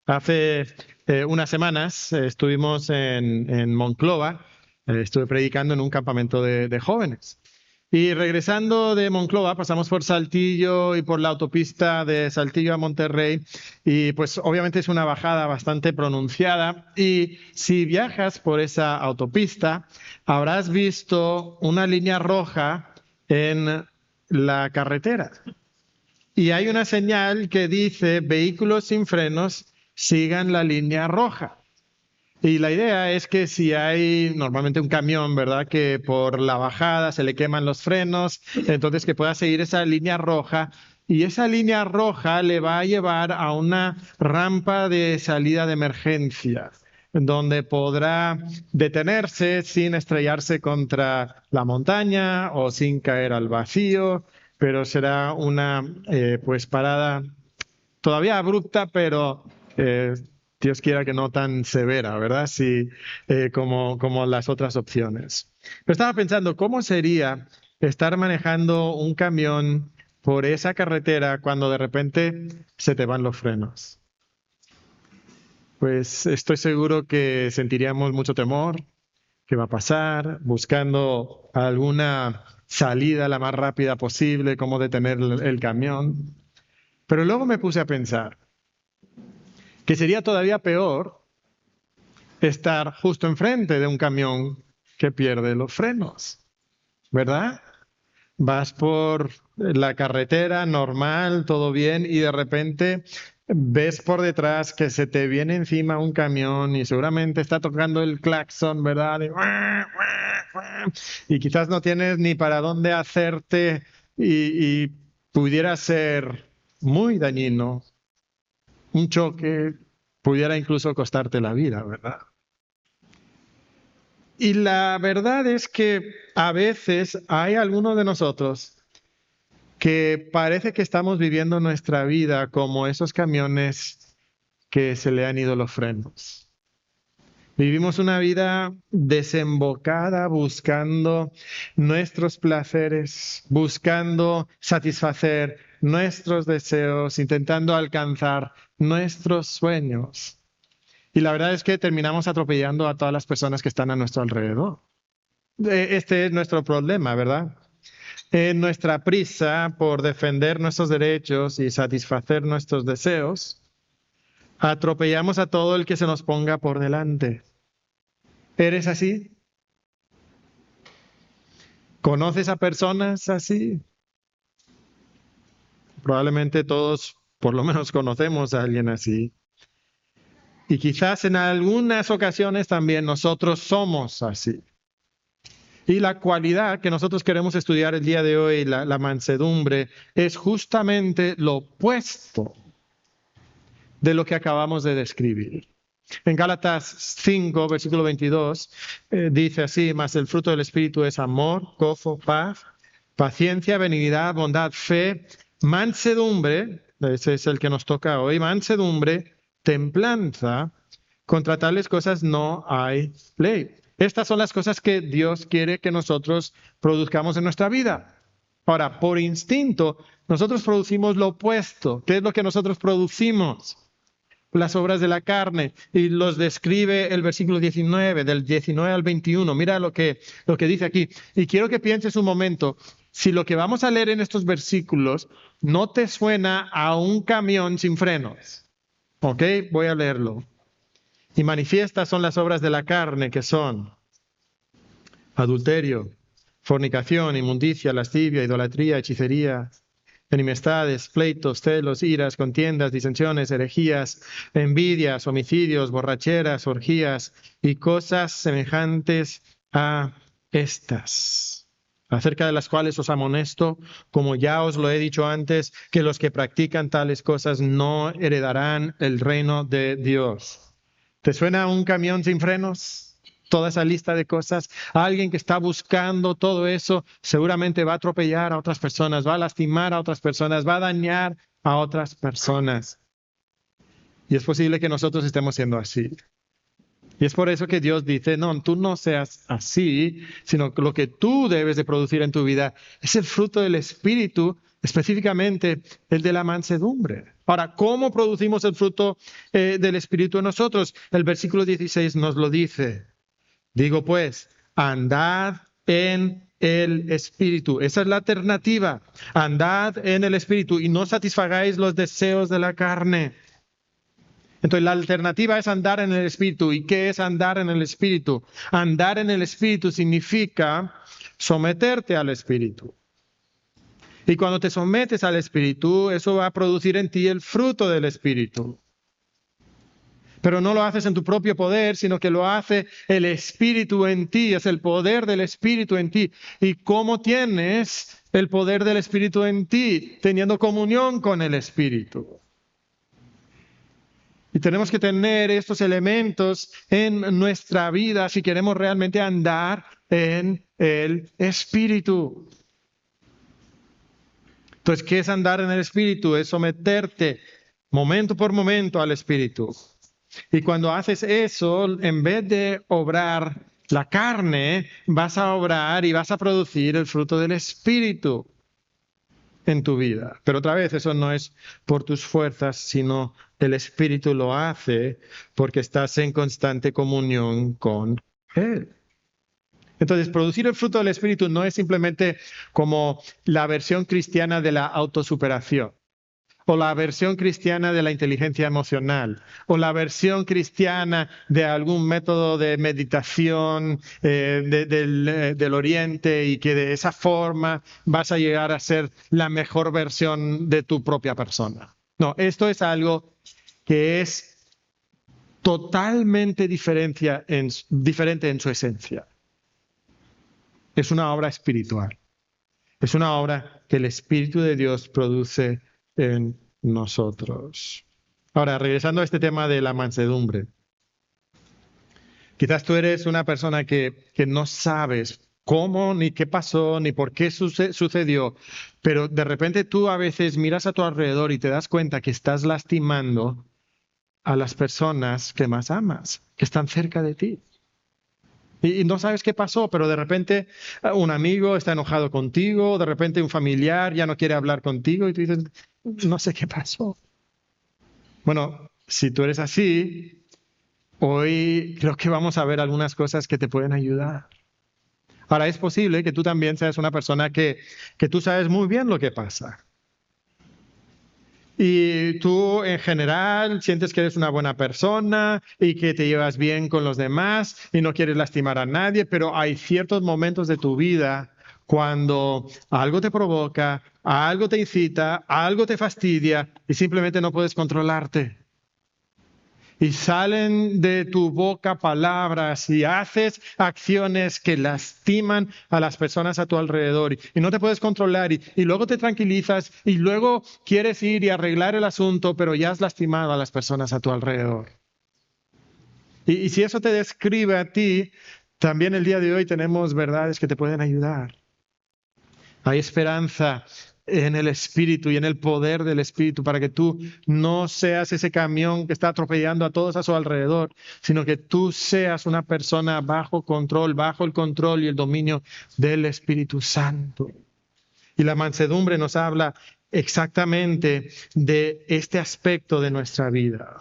Hace unas semanas estuvimos en Monclova, estuve predicando en un campamento de jóvenes. Y regresando de Monclova, pasamos por Saltillo y por la autopista de Saltillo a Monterrey. Y pues obviamente es una bajada bastante pronunciada. Y si viajas por esa autopista, habrás visto una línea roja en la carretera. Y hay una señal que dice: vehículos sin frenos, sigan la línea roja. Y la idea es que si hay normalmente un camión, ¿verdad?, que por la bajada se le queman los frenos, entonces que pueda seguir esa línea roja. Y esa línea roja le va a llevar a una rampa de salida de emergencia, donde podrá detenerse sin estrellarse contra la montaña o sin caer al vacío, pero será una pues parada todavía abrupta, pero Dios quiera que no tan severa, ¿verdad? Sí, como las otras opciones. Pero estaba pensando, ¿cómo sería estar manejando un camión por esa carretera cuando de repente se te van los frenos? Pues estoy seguro que sentiríamos mucho temor. ¿Qué va a pasar? Buscando alguna salida la más rápida posible, cómo detener el camión. Pero luego me puse a pensar que sería todavía peor estar justo enfrente de un camión que pierde los frenos, ¿verdad? Vas por la carretera normal, todo bien, y de repente ves por detrás que se te viene encima un camión y seguramente está tocando el claxon, ¿verdad? Y quizás no tienes ni para dónde hacerte y pudiera ser muy dañino. Un choque pudiera incluso costarte la vida, ¿verdad? Y la verdad es que a veces hay algunos de nosotros que parece que estamos viviendo nuestra vida como esos camiones que se le han ido los frenos. Vivimos una vida desembocada buscando nuestros placeres, buscando satisfacer nuestros deseos, intentando alcanzar nuestros sueños. Y la verdad es que terminamos atropellando a todas las personas que están a nuestro alrededor. Este es nuestro problema, ¿verdad? En nuestra prisa por defender nuestros derechos y satisfacer nuestros deseos, atropellamos a todo el que se nos ponga por delante. ¿Eres así? ¿Conoces a personas así? Probablemente todos, por lo menos, conocemos a alguien así. Y quizás en algunas ocasiones también nosotros somos así. Y la cualidad que nosotros queremos estudiar el día de hoy, la mansedumbre, es justamente lo opuesto de lo que acabamos de describir. En Gálatas 5, versículo 22, dice así: mas el fruto del Espíritu es amor, gozo, paz, paciencia, benignidad, bondad, fe, mansedumbre, ese es el que nos toca hoy, mansedumbre, templanza. Contra tales cosas no hay ley. Estas son las cosas que Dios quiere que nosotros produzcamos en nuestra vida. Ahora, por instinto, nosotros producimos lo opuesto. ¿Qué es lo que nosotros producimos? Las obras de la carne, y los describe el versículo 19, del 19 al 21. Mira lo que dice aquí. Y quiero que pienses un momento, si lo que vamos a leer en estos versículos no te suena a un camión sin frenos. ¿Ok? Voy a leerlo. Y manifiestas son las obras de la carne, que son adulterio, fornicación, inmundicia, lascivia, idolatría, hechicería, enemistades, pleitos, celos, iras, contiendas, disensiones, herejías, envidias, homicidios, borracheras, orgías y cosas semejantes a estas, acerca de las cuales os amonesto, como ya os lo he dicho antes, que los que practican tales cosas no heredarán el reino de Dios. ¿Te suena un camión sin frenos? Toda esa lista de cosas. Alguien que está buscando todo eso seguramente va a atropellar a otras personas, va a lastimar a otras personas, va a dañar a otras personas. Y es posible que nosotros estemos siendo así. Y es por eso que Dios dice: no, tú no seas así, sino que lo que tú debes de producir en tu vida es el fruto del Espíritu, específicamente el de la mansedumbre. Ahora, ¿cómo producimos el fruto del Espíritu en nosotros? El versículo 16 nos lo dice. Digo pues, andad en el Espíritu. Esa es la alternativa. Andad en el Espíritu y no satisfagáis los deseos de la carne. Entonces, la alternativa es andar en el Espíritu. ¿Y qué es andar en el Espíritu? Andar en el Espíritu significa someterte al Espíritu. Y cuando te sometes al Espíritu, eso va a producir en ti el fruto del Espíritu. Pero no lo haces en tu propio poder, sino que lo hace el Espíritu en ti, es el poder del Espíritu en ti. ¿Y cómo tienes el poder del Espíritu en ti? Teniendo comunión con el Espíritu. Y tenemos que tener estos elementos en nuestra vida si queremos realmente andar en el Espíritu. Entonces, ¿qué es andar en el Espíritu? Es someterte momento por momento al Espíritu. Y cuando haces eso, en vez de obrar la carne, vas a obrar y vas a producir el fruto del Espíritu en tu vida. Pero otra vez, eso no es por tus fuerzas, sino el Espíritu lo hace porque estás en constante comunión con Él. Entonces, producir el fruto del Espíritu no es simplemente como la versión cristiana de la autosuperación, o la versión cristiana de la inteligencia emocional, o la versión cristiana de algún método de meditación del Oriente, y que de esa forma vas a llegar a ser la mejor versión de tu propia persona. No, esto es algo que es totalmente diferente en su esencia. Es una obra espiritual. Es una obra que el Espíritu de Dios produce en nosotros. Ahora, regresando a este tema de la mansedumbre. Quizás tú eres una persona que no sabes cómo, ni qué pasó, ni por qué sucedió, pero de repente tú a veces miras a tu alrededor y te das cuenta que estás lastimando a las personas que más amas, que están cerca de ti. Y no sabes qué pasó, pero de repente un amigo está enojado contigo, de repente un familiar ya no quiere hablar contigo y tú dices, no sé qué pasó. Bueno, si tú eres así, hoy creo que vamos a ver algunas cosas que te pueden ayudar. Ahora, es posible que tú también seas una persona que tú sabes muy bien lo que pasa. Y tú en general sientes que eres una buena persona y que te llevas bien con los demás y no quieres lastimar a nadie, pero hay ciertos momentos de tu vida cuando algo te provoca, algo te incita, algo te fastidia y simplemente no puedes controlarte. Y salen de tu boca palabras y haces acciones que lastiman a las personas a tu alrededor y no te puedes controlar y luego te tranquilizas y luego quieres ir y arreglar el asunto, pero ya has lastimado a las personas a tu alrededor. Y si eso te describe a ti, también el día de hoy tenemos verdades que te pueden ayudar. Hay esperanza en el Espíritu y en el poder del Espíritu para que tú no seas ese camión que está atropellando a todos a su alrededor, sino que tú seas una persona bajo control, bajo el control y el dominio del Espíritu Santo. Y la mansedumbre nos habla exactamente de este aspecto de nuestra vida.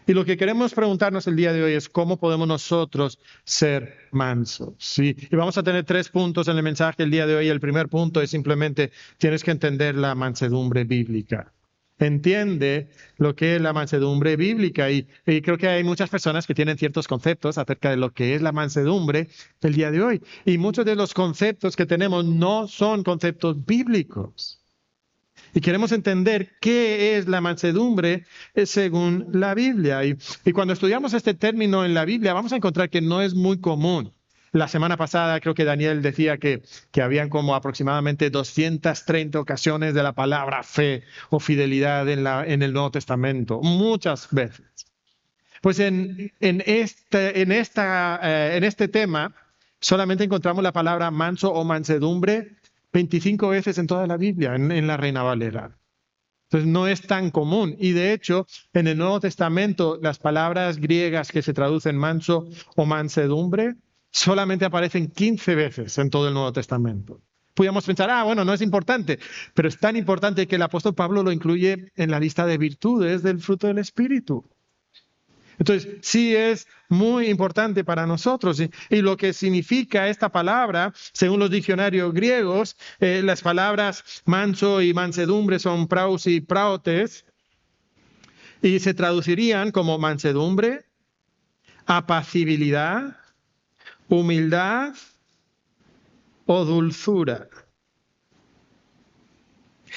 Y lo que queremos preguntarnos el día de hoy es cómo podemos nosotros ser mansos. ¿Sí? Y vamos a tener 3 puntos en el mensaje el día de hoy. El primer punto es simplemente tienes que entender la mansedumbre bíblica. Entiende lo que es la mansedumbre bíblica y creo que hay muchas personas que tienen ciertos conceptos acerca de lo que es la mansedumbre el día de hoy. Y muchos de los conceptos que tenemos no son conceptos bíblicos. Y queremos entender qué es la mansedumbre según la Biblia. Y cuando estudiamos este término en la Biblia, vamos a encontrar que no es muy común. La semana pasada creo que Daniel decía que habían como aproximadamente 230 ocasiones de la palabra fe o fidelidad en el Nuevo Testamento, muchas veces. Pues en este tema solamente encontramos la palabra manso o mansedumbre 25 veces en toda la Biblia, en la Reina Valera. Entonces no es tan común. Y de hecho, en el Nuevo Testamento, las palabras griegas que se traducen manso o mansedumbre solamente aparecen 15 veces en todo el Nuevo Testamento. Podríamos pensar, bueno, no es importante, pero es tan importante que el apóstol Pablo lo incluye en la lista de virtudes del fruto del Espíritu. Entonces, sí es muy importante para nosotros. Y lo que significa esta palabra, según los diccionarios griegos, las palabras manso y mansedumbre son praus y praotes, y se traducirían como mansedumbre, apacibilidad, humildad o dulzura.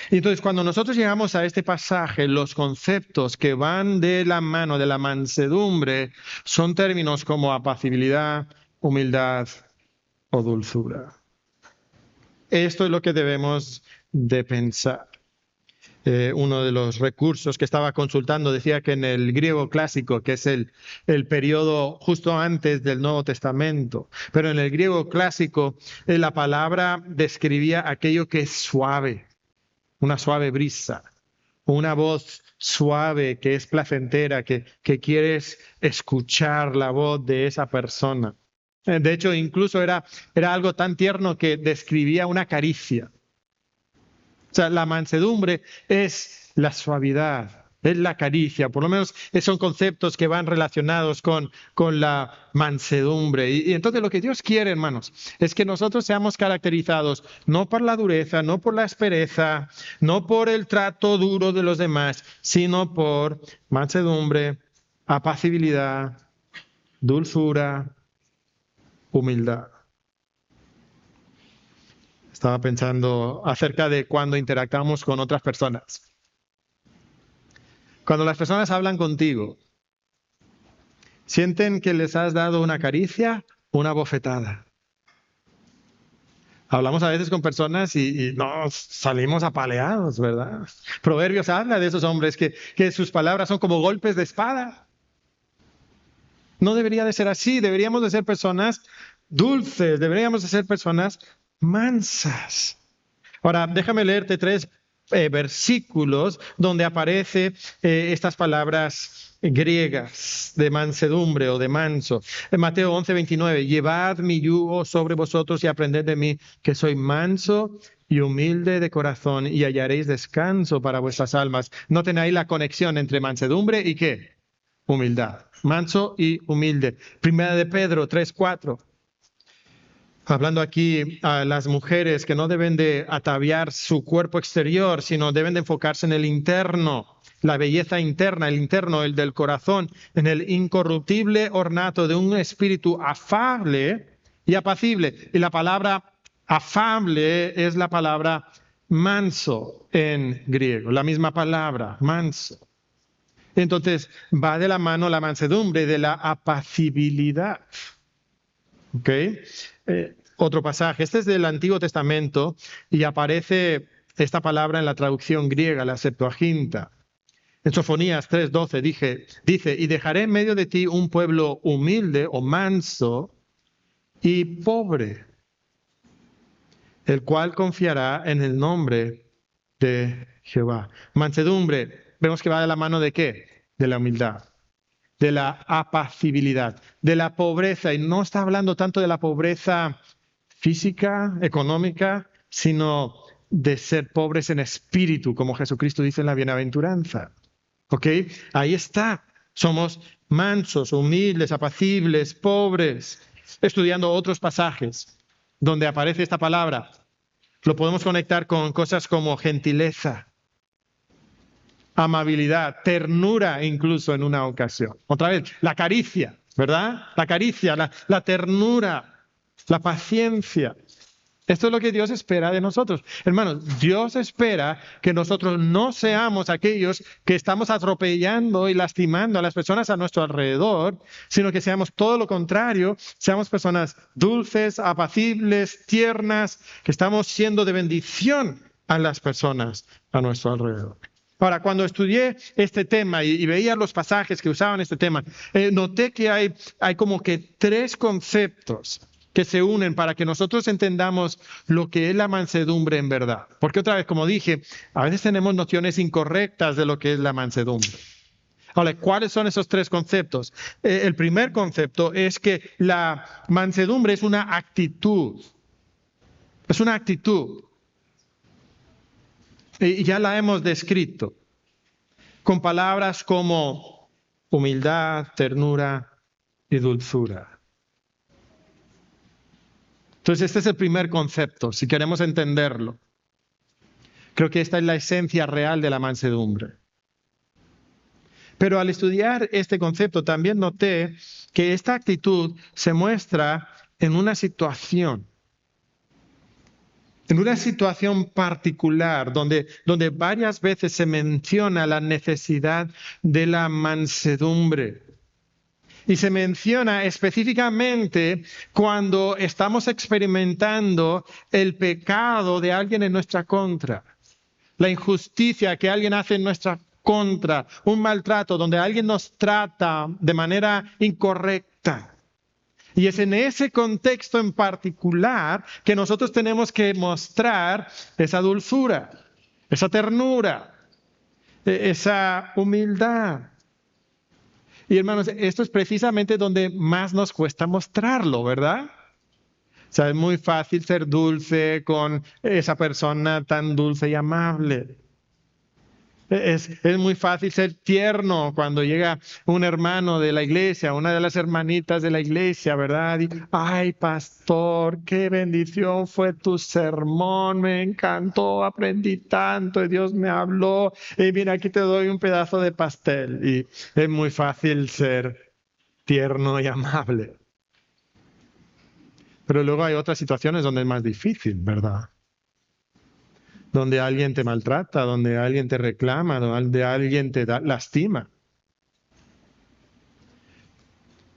Y entonces, cuando nosotros llegamos a este pasaje, los conceptos que van de la mano de la mansedumbre son términos como apacibilidad, humildad o dulzura. Esto es lo que debemos de pensar. Uno de los recursos que estaba consultando decía que en el griego clásico, que es el periodo justo antes del Nuevo Testamento, pero en el griego clásico la palabra describía aquello que es suave, una suave brisa, una voz suave que es placentera, que quieres escuchar la voz de esa persona. De hecho, incluso era algo tan tierno que describía una caricia. O sea, la mansedumbre es la suavidad, es la caricia. Por lo menos son conceptos que van relacionados con la mansedumbre. Y entonces lo que Dios quiere, hermanos, es que nosotros seamos caracterizados no por la dureza, no por la aspereza, no por el trato duro de los demás, sino por mansedumbre, apacibilidad, dulzura, humildad. Estaba pensando acerca de cuando interactuamos con otras personas. Cuando las personas hablan contigo, ¿sienten que les has dado una caricia o una bofetada? Hablamos a veces con personas y nos salimos apaleados, ¿verdad? Proverbios habla de esos hombres que sus palabras son como golpes de espada. No debería de ser así, deberíamos de ser personas dulces, deberíamos de ser personas mansas. Ahora, déjame leerte 3 versículos donde aparecen estas palabras griegas de mansedumbre o de manso. En Mateo 11:29, llevad mi yugo sobre vosotros y aprended de mí, que soy manso y humilde de corazón, y hallaréis descanso para vuestras almas. Noten ahí la conexión entre mansedumbre y ¿qué? Humildad. Manso y humilde. Primera de Pedro 3:4. Hablando aquí a las mujeres que no deben de ataviar su cuerpo exterior, sino deben de enfocarse en el interno, la belleza interna, el interno, el del corazón, en el incorruptible ornato de un espíritu afable y apacible. Y la palabra afable es la palabra manso en griego, la misma palabra, manso. Entonces va de la mano la mansedumbre de la apacibilidad. ¿Ok? Otro pasaje, este es del Antiguo Testamento y aparece esta palabra en la traducción griega, la Septuaginta. En Sofonías 3:12 dice, y dejaré en medio de ti un pueblo humilde o manso y pobre, el cual confiará en el nombre de Jehová. Mansedumbre, vemos que va de la mano de ¿qué? De la humildad, de la apacibilidad, de la pobreza. Y no está hablando tanto de la pobreza física, económica, sino de ser pobres en espíritu, como Jesucristo dice en la bienaventuranza. ¿Ok? Ahí está. Somos mansos, humildes, apacibles, pobres. Estudiando otros pasajes donde aparece esta palabra, lo podemos conectar con cosas como gentileza, amabilidad, ternura incluso en una ocasión. Otra vez, la caricia, ¿verdad? La caricia, la ternura, la paciencia. Esto es lo que Dios espera de nosotros. Hermanos, Dios espera que nosotros no seamos aquellos que estamos atropellando y lastimando a las personas a nuestro alrededor, sino que seamos todo lo contrario, seamos personas dulces, apacibles, tiernas, que estamos siendo de bendición a las personas a nuestro alrededor. Ahora, cuando estudié este tema y veía los pasajes que usaban este tema, noté que hay como que 3 conceptos que se unen para que nosotros entendamos lo que es la mansedumbre en verdad. Porque otra vez, como dije, a veces tenemos nociones incorrectas de lo que es la mansedumbre. Ahora, ¿cuáles son esos 3 conceptos? El primer concepto es que la mansedumbre es una actitud. Es una actitud. Y ya la hemos descrito con palabras como humildad, ternura y dulzura. Entonces, este es el primer concepto, si queremos entenderlo. Creo que esta es la esencia real de la mansedumbre. Pero al estudiar este concepto también noté que esta actitud se muestra en una situación particular, donde varias veces se menciona la necesidad de la mansedumbre. Y se menciona específicamente cuando estamos experimentando el pecado de alguien en nuestra contra, la injusticia que alguien hace en nuestra contra, un maltrato donde alguien nos trata de manera incorrecta. Y es en ese contexto en particular que nosotros tenemos que mostrar esa dulzura, esa ternura, esa humildad. Y hermanos, esto es precisamente donde más nos cuesta mostrarlo, ¿verdad? O sea, es muy fácil ser dulce con esa persona tan dulce y amable. Es muy fácil ser tierno cuando llega un hermano de la iglesia, una de las hermanitas de la iglesia, ¿verdad? Y, ay, pastor, qué bendición fue tu sermón, me encantó, aprendí tanto, y Dios me habló, y mira, aquí te doy un pedazo de pastel. Y es muy fácil ser tierno y amable. Pero luego hay otras situaciones donde es más difícil, ¿verdad? Donde alguien te maltrata, donde alguien te reclama, donde alguien te lastima.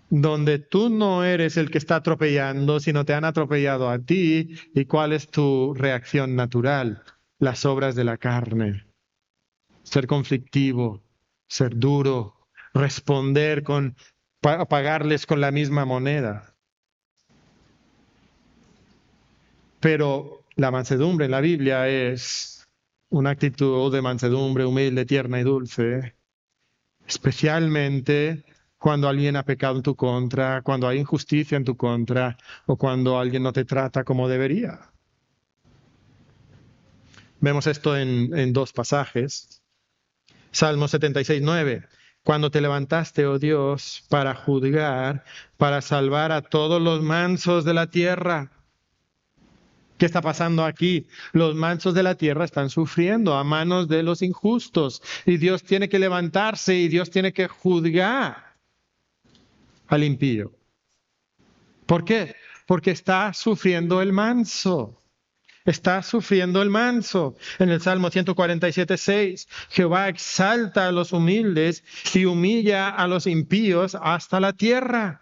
Donde tú no eres el que está atropellando, sino te han atropellado a ti. ¿Y cuál es tu reacción natural? Las obras de la carne. Ser conflictivo, ser duro, responder pagarles con la misma moneda. Pero la mansedumbre en la Biblia es una actitud de mansedumbre humilde, tierna y dulce, especialmente cuando alguien ha pecado en tu contra, cuando hay injusticia en tu contra o cuando alguien no te trata como debería. Vemos esto en dos pasajes. Salmo 76:9. Cuando te levantaste, oh Dios, para juzgar, para salvar a todos los mansos de la tierra. ¿Qué está pasando aquí? Los mansos de la tierra están sufriendo a manos de los injustos y Dios tiene que levantarse y Dios tiene que juzgar al impío. ¿Por qué? Porque está sufriendo el manso. Está sufriendo el manso. En el Salmo 147:6, Jehová exalta a los humildes y humilla a los impíos hasta la tierra.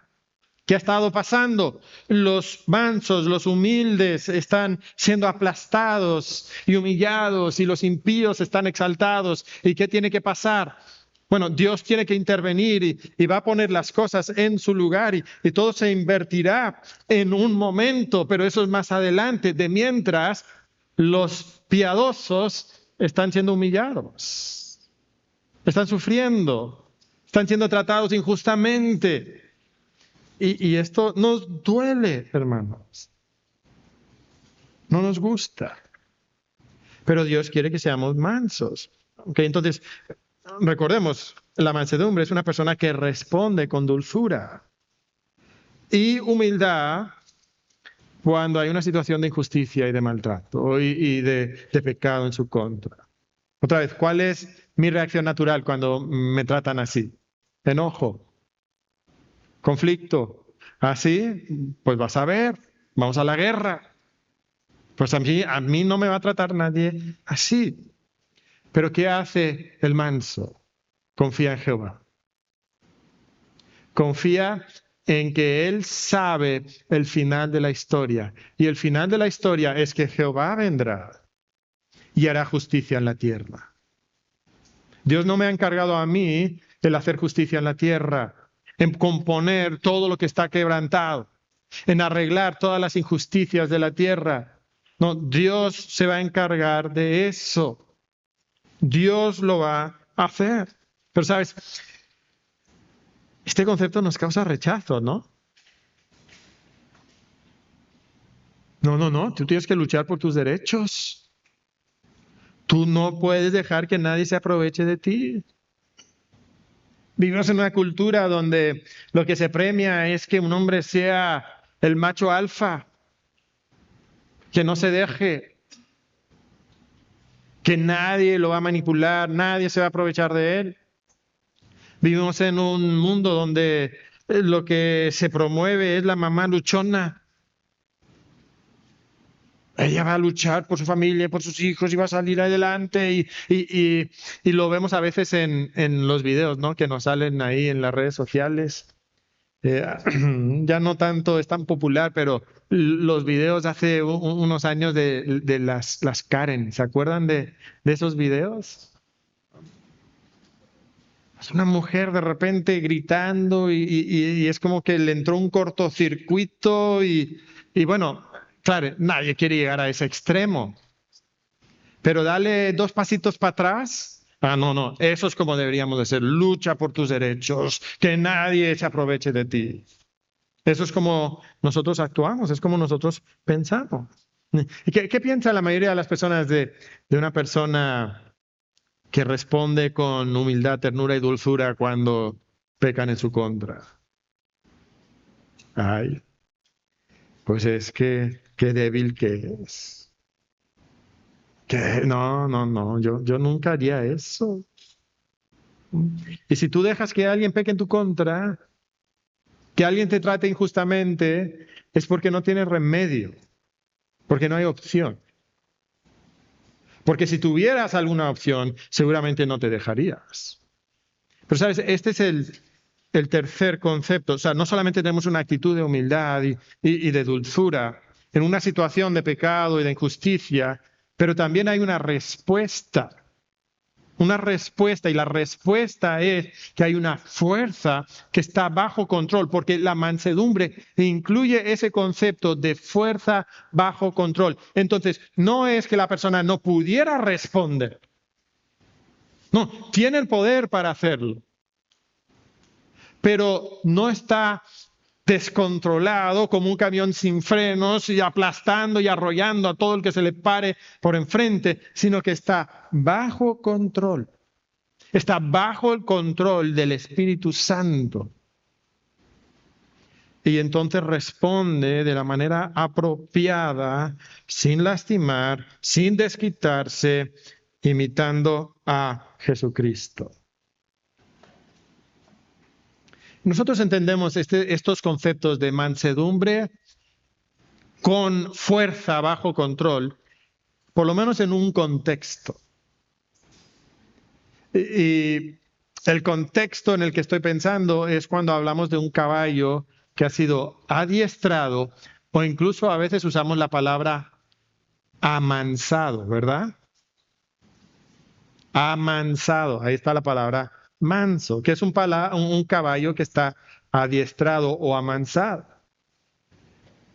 ¿Qué ha estado pasando? Los mansos, los humildes están siendo aplastados y humillados y los impíos están exaltados. ¿Y qué tiene que pasar? Bueno, Dios tiene que intervenir y va a poner las cosas en su lugar y todo se invertirá en un momento, pero eso es más adelante, de mientras los piadosos están siendo humillados, están sufriendo, están siendo tratados injustamente. Y esto nos duele, hermanos. No nos gusta. Pero Dios quiere que seamos mansos. Okay, entonces, recordemos, la mansedumbre es una persona que responde con dulzura y humildad cuando hay una situación de injusticia y de maltrato y de pecado en su contra. Otra vez, ¿cuál es mi reacción natural cuando me tratan así? Enojo, conflicto. Así, pues vas a ver, vamos a la guerra. Pues a mí no me va a tratar nadie así. Pero ¿qué hace el manso? Confía en Jehová. Confía en que él sabe el final de la historia. Y el final de la historia es que Jehová vendrá y hará justicia en la tierra. Dios no me ha encargado a mí el hacer justicia en la tierra, en componer todo lo que está quebrantado, en arreglar todas las injusticias de la tierra. No, Dios se va a encargar de eso. Dios lo va a hacer. Pero sabes, este concepto nos causa rechazo, ¿no? No, no, no, tú tienes que luchar por tus derechos. Tú no puedes dejar que nadie se aproveche de ti. Vivimos en una cultura donde lo que se premia es que un hombre sea el macho alfa, que no se deje, que nadie lo va a manipular, nadie se va a aprovechar de él. Vivimos en un mundo donde lo que se promueve es la mamá luchona. Ella va a luchar por su familia, por sus hijos y va a salir adelante. Y lo vemos a veces en los videos, ¿no? Que nos salen ahí en las redes sociales. Eh, ya no tanto es tan popular, pero los videos hace unos años de las Karen, ¿se acuerdan de esos videos? Es una mujer de repente gritando y es como que le entró un cortocircuito y bueno, claro, nadie quiere llegar a ese extremo, pero dale dos pasitos para atrás. Ah, no, no, eso es como deberíamos de ser, lucha por tus derechos, que nadie se aproveche de ti. Eso es como nosotros actuamos, es como nosotros pensamos. ¿Y qué piensa la mayoría de las personas de una persona que responde con humildad, ternura y dulzura cuando pecan en su contra? Ay, pues es que qué débil que es. No, no, no, yo nunca haría eso. Y si tú dejas que alguien peque en tu contra, que alguien te trate injustamente, es porque no tienes remedio, porque no hay opción. Porque si tuvieras alguna opción, seguramente no te dejarías. Pero sabes, este es el tercer concepto. O sea, no solamente tenemos una actitud de humildad y de dulzura en una situación de pecado y de injusticia, pero también hay una respuesta. Una respuesta, y la respuesta es que hay una fuerza que está bajo control, porque la mansedumbre incluye ese concepto de fuerza bajo control. Entonces, no es que la persona no pudiera responder, no, tiene el poder para hacerlo, pero no está descontrolado como un camión sin frenos y aplastando y arrollando a todo el que se le pare por enfrente, sino que está bajo control. Está bajo el control del Espíritu Santo. Y entonces responde de la manera apropiada, sin lastimar, sin desquitarse, imitando a Jesucristo. Nosotros entendemos estos conceptos de mansedumbre con fuerza bajo control, por lo menos en un contexto. Y el contexto en el que estoy pensando es cuando hablamos de un caballo que ha sido adiestrado, o incluso a veces usamos la palabra amansado, ¿verdad? Amansado, ahí está la palabra manso, que es un caballo que está adiestrado o amansado.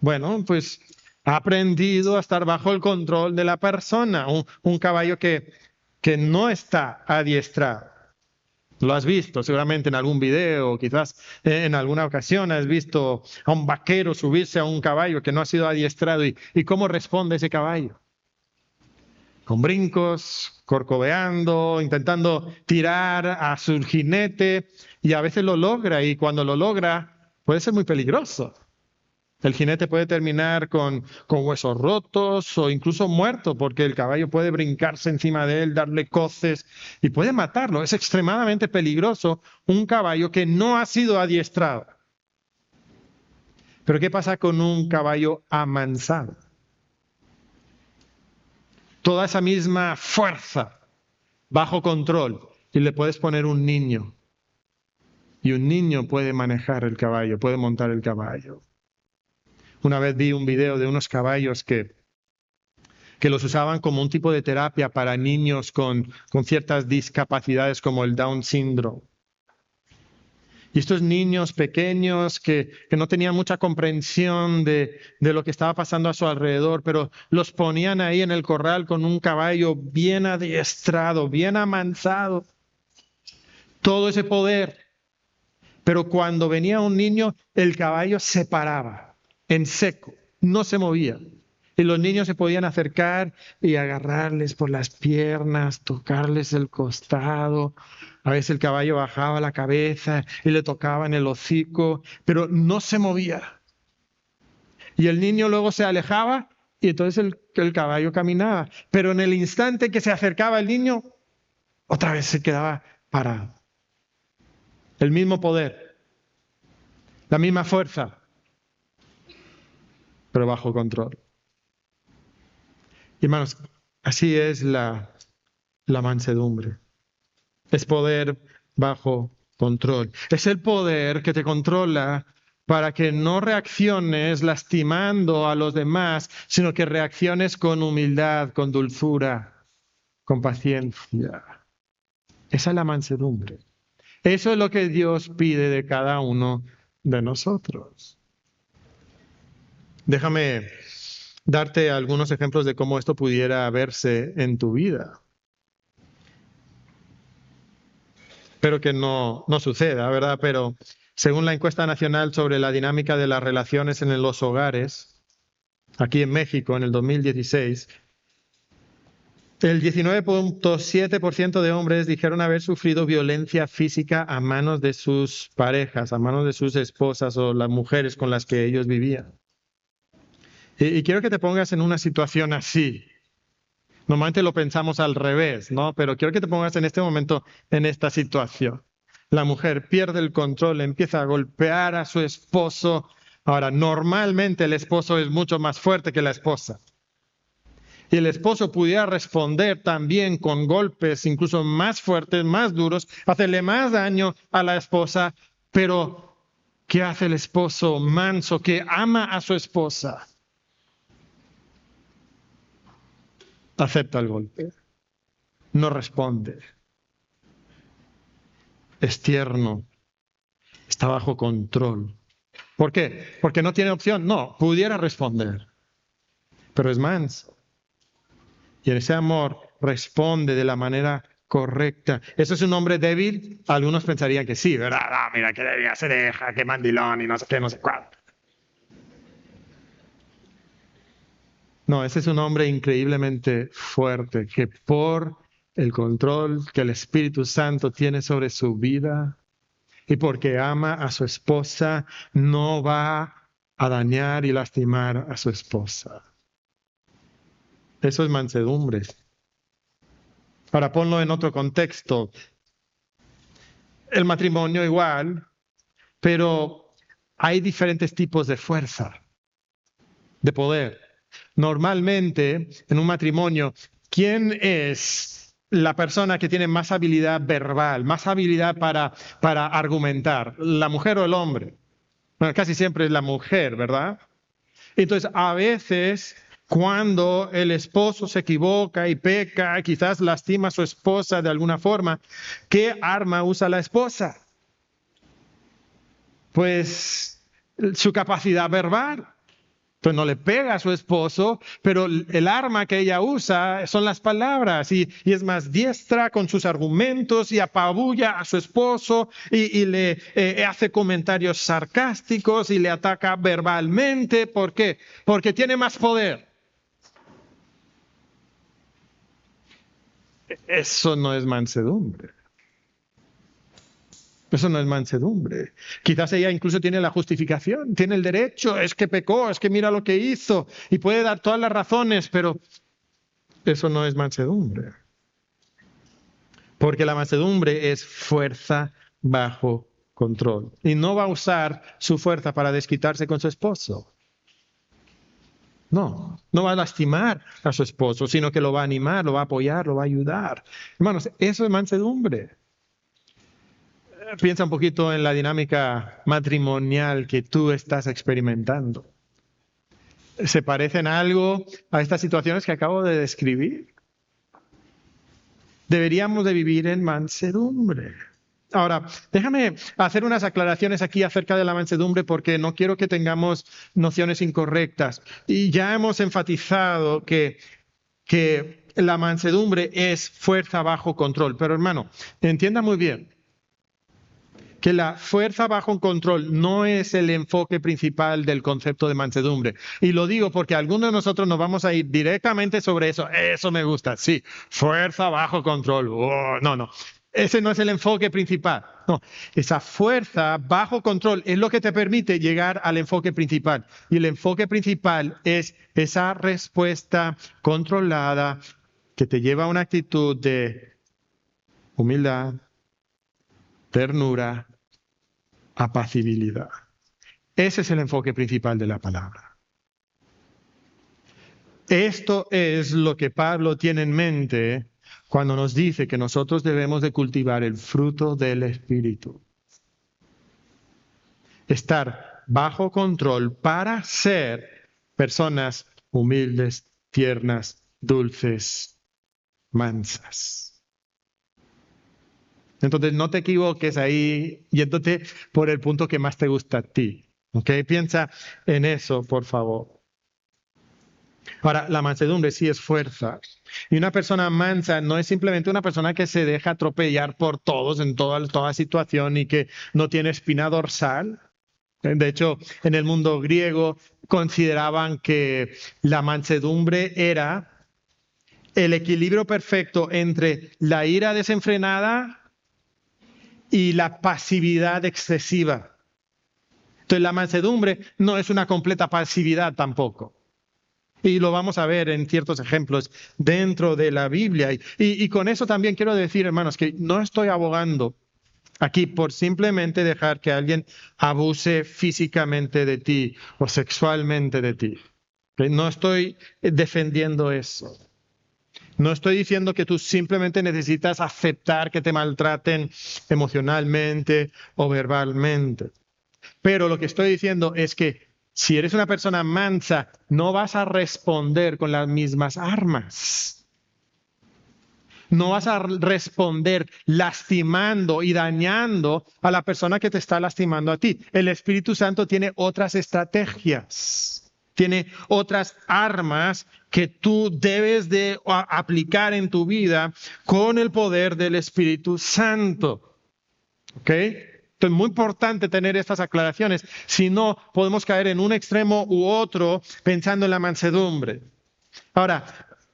Bueno, pues ha aprendido a estar bajo el control de la persona, un caballo que no está adiestrado. Lo has visto seguramente en algún video, quizás en alguna ocasión has visto a un vaquero subirse a un caballo que no ha sido adiestrado y cómo responde ese caballo. Con brincos, corcoveando, intentando tirar a su jinete y a veces lo logra y cuando lo logra puede ser muy peligroso. El jinete puede terminar con huesos rotos o incluso muerto porque el caballo puede brincarse encima de él, darle coces y puede matarlo. Es extremadamente peligroso un caballo que no ha sido adiestrado. Pero ¿qué pasa con un caballo amansado? Toda esa misma fuerza bajo control y le puedes poner un niño. Y un niño puede manejar el caballo, puede montar el caballo. Una vez vi un video de unos caballos que los usaban como un tipo de terapia para niños con ciertas discapacidades como el Down syndrome. Y estos niños pequeños que no tenían mucha comprensión de lo que estaba pasando a su alrededor, pero los ponían ahí en el corral con un caballo bien adiestrado, bien amansado, todo ese poder. Pero cuando venía un niño, el caballo se paraba en seco, no se movía. Y los niños se podían acercar y agarrarles por las piernas, tocarles el costado. A veces el caballo bajaba la cabeza y le tocaba en el hocico, pero no se movía. Y el niño luego se alejaba y entonces el caballo caminaba. Pero en el instante que se acercaba el niño, otra vez se quedaba parado. El mismo poder, la misma fuerza, pero bajo control. Y hermanos, así es la mansedumbre. Es poder bajo control. Es el poder que te controla para que no reacciones lastimando a los demás, sino que reacciones con humildad, con dulzura, con paciencia. Esa es la mansedumbre. Eso es lo que Dios pide de cada uno de nosotros. Déjame darte algunos ejemplos de cómo esto pudiera verse en tu vida. Espero que no suceda, ¿verdad? Pero según la encuesta nacional sobre la dinámica de las relaciones en los hogares, aquí en México, en el 2016, el 19.7% de hombres dijeron haber sufrido violencia física a manos de sus parejas, a manos de sus esposas o las mujeres con las que ellos vivían. Y quiero que te pongas en una situación así. Normalmente lo pensamos al revés, ¿no? Pero quiero que te pongas en este momento en esta situación. La mujer pierde el control, empieza a golpear a su esposo. Ahora, normalmente el esposo es mucho más fuerte que la esposa. Y el esposo pudiera responder también con golpes incluso más fuertes, más duros, hacerle más daño a la esposa. Pero, ¿qué hace el esposo manso que ama a su esposa? Acepta el golpe, no responde, es tierno, está bajo control. ¿Por qué? Porque no tiene opción. No, pudiera responder, pero es manso. Y en ese amor responde de la manera correcta. ¿Eso es un hombre débil? Algunos pensarían que sí, ¿verdad? Ah, mira, que débil se deja, que mandilón y no sé qué, no sé cuál. No, ese es un hombre increíblemente fuerte, que por el control que el Espíritu Santo tiene sobre su vida y porque ama a su esposa, no va a dañar y lastimar a su esposa. Eso es mansedumbre. Ahora ponlo en otro contexto. El matrimonio igual, pero hay diferentes tipos de fuerza, de poder. Normalmente, en un matrimonio, ¿quién es la persona que tiene más habilidad verbal, más habilidad para argumentar? ¿La mujer o el hombre? Bueno, casi siempre es la mujer, ¿verdad? Entonces, a veces, cuando el esposo se equivoca y peca, quizás lastima a su esposa de alguna forma, ¿qué arma usa la esposa? Pues su capacidad verbal. Entonces no le pega a su esposo, pero el arma que ella usa son las palabras y es más diestra con sus argumentos y apabulla a su esposo y le hace comentarios sarcásticos y le ataca verbalmente. ¿Por qué? Porque tiene más poder. Eso no es mansedumbre. Eso no es mansedumbre. Quizás ella incluso tiene la justificación, tiene el derecho, es que pecó, es que mira lo que hizo y puede dar todas las razones, pero eso no es mansedumbre. Porque la mansedumbre es fuerza bajo control y no va a usar su fuerza para desquitarse con su esposo. No va a lastimar a su esposo, sino que lo va a animar, lo va a apoyar, lo va a ayudar. Hermanos, eso es mansedumbre. Piensa un poquito en la dinámica matrimonial que tú estás experimentando. ¿Se parecen algo a estas situaciones que acabo de describir? Deberíamos de vivir en mansedumbre. Ahora, déjame hacer unas aclaraciones aquí acerca de la mansedumbre porque no quiero que tengamos nociones incorrectas. Y ya hemos enfatizado que la mansedumbre es fuerza bajo control. Pero hermano, entienda muy bien que la fuerza bajo control no es el enfoque principal del concepto de mansedumbre. Y lo digo porque algunos de nosotros nos vamos a ir directamente sobre eso. Eso me gusta, sí, fuerza bajo control. Oh, no. Ese no es el enfoque principal. No, esa fuerza bajo control es lo que te permite llegar al enfoque principal. Y el enfoque principal es esa respuesta controlada que te lleva a una actitud de humildad, ternura, apacibilidad. Ese es el enfoque principal de la palabra. Esto es lo que Pablo tiene en mente cuando nos dice que nosotros debemos de cultivar el fruto del Espíritu. Estar bajo control para ser personas humildes, tiernas, dulces, mansas. Entonces no te equivoques ahí yéndote por el punto que más te gusta a ti. ¿Ok? Piensa en eso, por favor. Ahora, la mansedumbre sí es fuerza. Y una persona mansa no es simplemente una persona que se deja atropellar por todos en toda situación y que no tiene espina dorsal. De hecho, en el mundo griego consideraban que la mansedumbre era el equilibrio perfecto entre la ira desenfrenada y la pasividad excesiva. Entonces, la mansedumbre no es una completa pasividad tampoco. Y lo vamos a ver en ciertos ejemplos dentro de la Biblia. Y con eso también quiero decir, hermanos, que no estoy abogando aquí por simplemente dejar que alguien abuse físicamente de ti o sexualmente de ti. No estoy defendiendo eso. No estoy diciendo que tú simplemente necesitas aceptar que te maltraten emocionalmente o verbalmente. Pero lo que estoy diciendo es que si eres una persona mansa, no vas a responder con las mismas armas. No vas a responder lastimando y dañando a la persona que te está lastimando a ti. El Espíritu Santo tiene otras estrategias, tiene otras armas que tú debes de aplicar en tu vida con el poder del Espíritu Santo. ¿Ok? Entonces, es muy importante tener estas aclaraciones. Si no, podemos caer en un extremo u otro pensando en la mansedumbre. Ahora,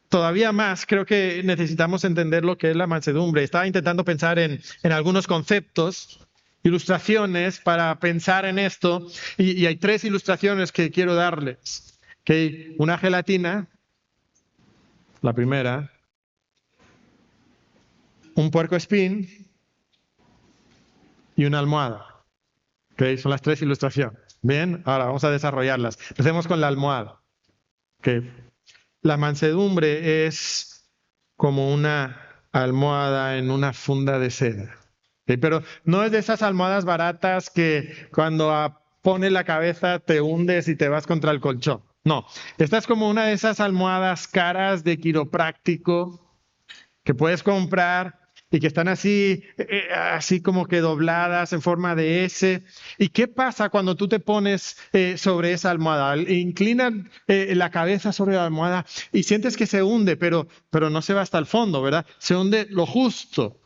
todavía más, creo que necesitamos entender lo que es la mansedumbre. Estaba intentando pensar en algunos conceptos, ilustraciones para pensar en esto. Y hay 3 ilustraciones que quiero darles. ¿Okay? Una gelatina, la primera. Un puercoespín y una almohada. Okay, son las 3 ilustraciones. Bien, ahora vamos a desarrollarlas. Empecemos con la almohada. Okay. La mansedumbre es como una almohada en una funda de seda. Okay, pero no es de esas almohadas baratas que cuando pones la cabeza te hundes y te vas contra el colchón. No, esta es como una de esas almohadas caras de quiropráctico que puedes comprar y que están así como que dobladas en forma de S. ¿Y qué pasa cuando tú te pones sobre esa almohada? Inclinas la cabeza sobre la almohada y sientes que se hunde, pero no se va hasta el fondo, ¿verdad? Se hunde lo justo.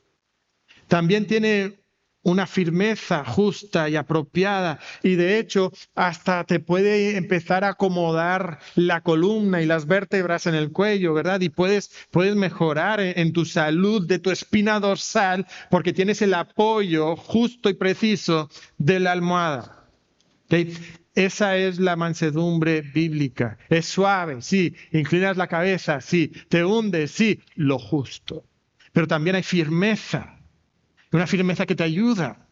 También tiene una firmeza justa y apropiada y de hecho hasta te puede empezar a acomodar la columna y las vértebras en el cuello, ¿verdad? Y puedes mejorar en tu salud de tu espina dorsal porque tienes el apoyo justo y preciso de la almohada. ¿Okay? Esa es la mansedumbre bíblica. Es suave, sí. Inclinas la cabeza, sí. Te hundes, sí. Lo justo. Pero también hay firmeza. Una firmeza que te ayuda.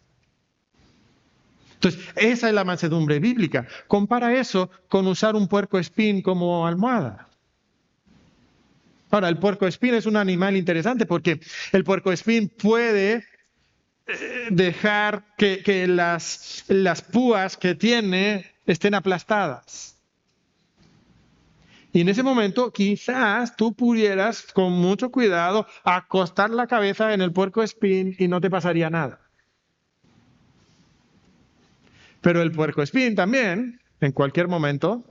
Entonces, esa es la mansedumbre bíblica. Compara eso con usar un puercoespín como almohada. Ahora, el puercoespín es un animal interesante porque el puercoespín puede dejar que las púas que tiene estén aplastadas. Y en ese momento quizás tú pudieras con mucho cuidado acostar la cabeza en el puercoespín y no te pasaría nada. Pero el puercoespín también, en cualquier momento,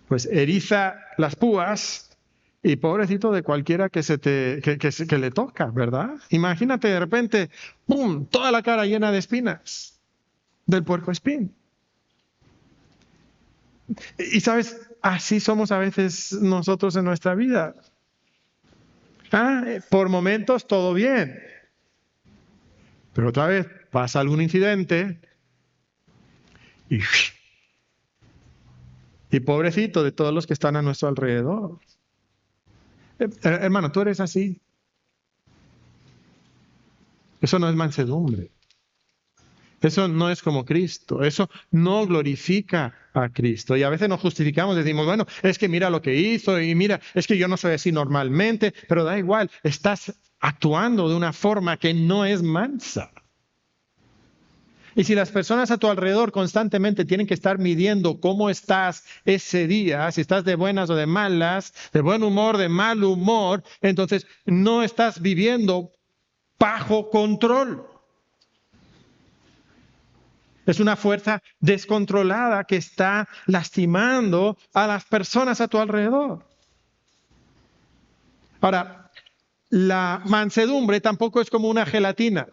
pues eriza las púas Y pobrecito de cualquiera que le toca, ¿verdad? Imagínate de repente, ¡pum!, toda la cara llena de espinas del puercoespín. Y sabes, así somos a veces nosotros en nuestra vida. Por momentos todo bien. Pero otra vez pasa algún incidente y pobrecito de todos los que están a nuestro alrededor. Hermano, tú eres así. Eso no es mansedumbre. Eso no es como Cristo. Eso no glorifica a Cristo. Y a veces nos justificamos, decimos, bueno, es que mira lo que hizo y mira, es que yo no soy así normalmente, pero da igual, estás actuando de una forma que no es mansa. Y si las personas a tu alrededor constantemente tienen que estar midiendo cómo estás ese día, si estás de buenas o de malas, de buen humor, de mal humor, entonces no estás viviendo bajo control. Es una fuerza descontrolada que está lastimando a las personas a tu alrededor. Ahora, la mansedumbre tampoco es como una gelatina.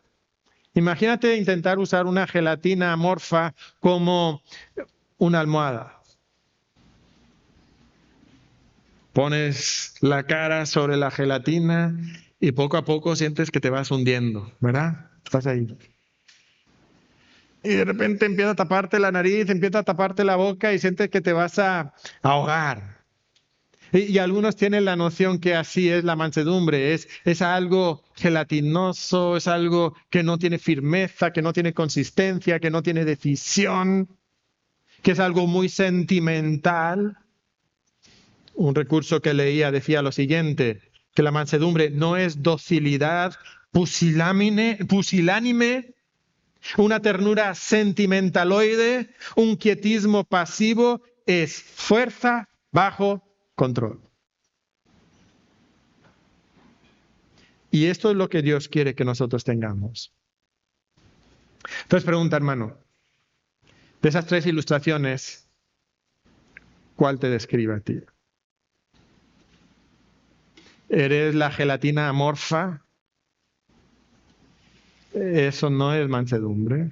Imagínate intentar usar una gelatina amorfa como una almohada. Pones la cara sobre la gelatina y poco a poco sientes que te vas hundiendo, ¿verdad? Estás ahí. Y de repente empieza a taparte la nariz, empieza a taparte la boca y sientes que te vas a ahogar. Y algunos tienen la noción que así es la mansedumbre, es algo gelatinoso, es algo que no tiene firmeza, que no tiene consistencia, que no tiene decisión, que es algo muy sentimental. Un recurso que leía decía lo siguiente, que la mansedumbre no es docilidad pusilánime, una ternura sentimentaloide, un quietismo pasivo, es fuerza bajo control. Y esto es lo que Dios quiere que nosotros tengamos. Entonces pregunta, hermano, de esas tres ilustraciones, ¿cuál te describe a ti? ¿Eres la gelatina amorfa? Eso no es mansedumbre.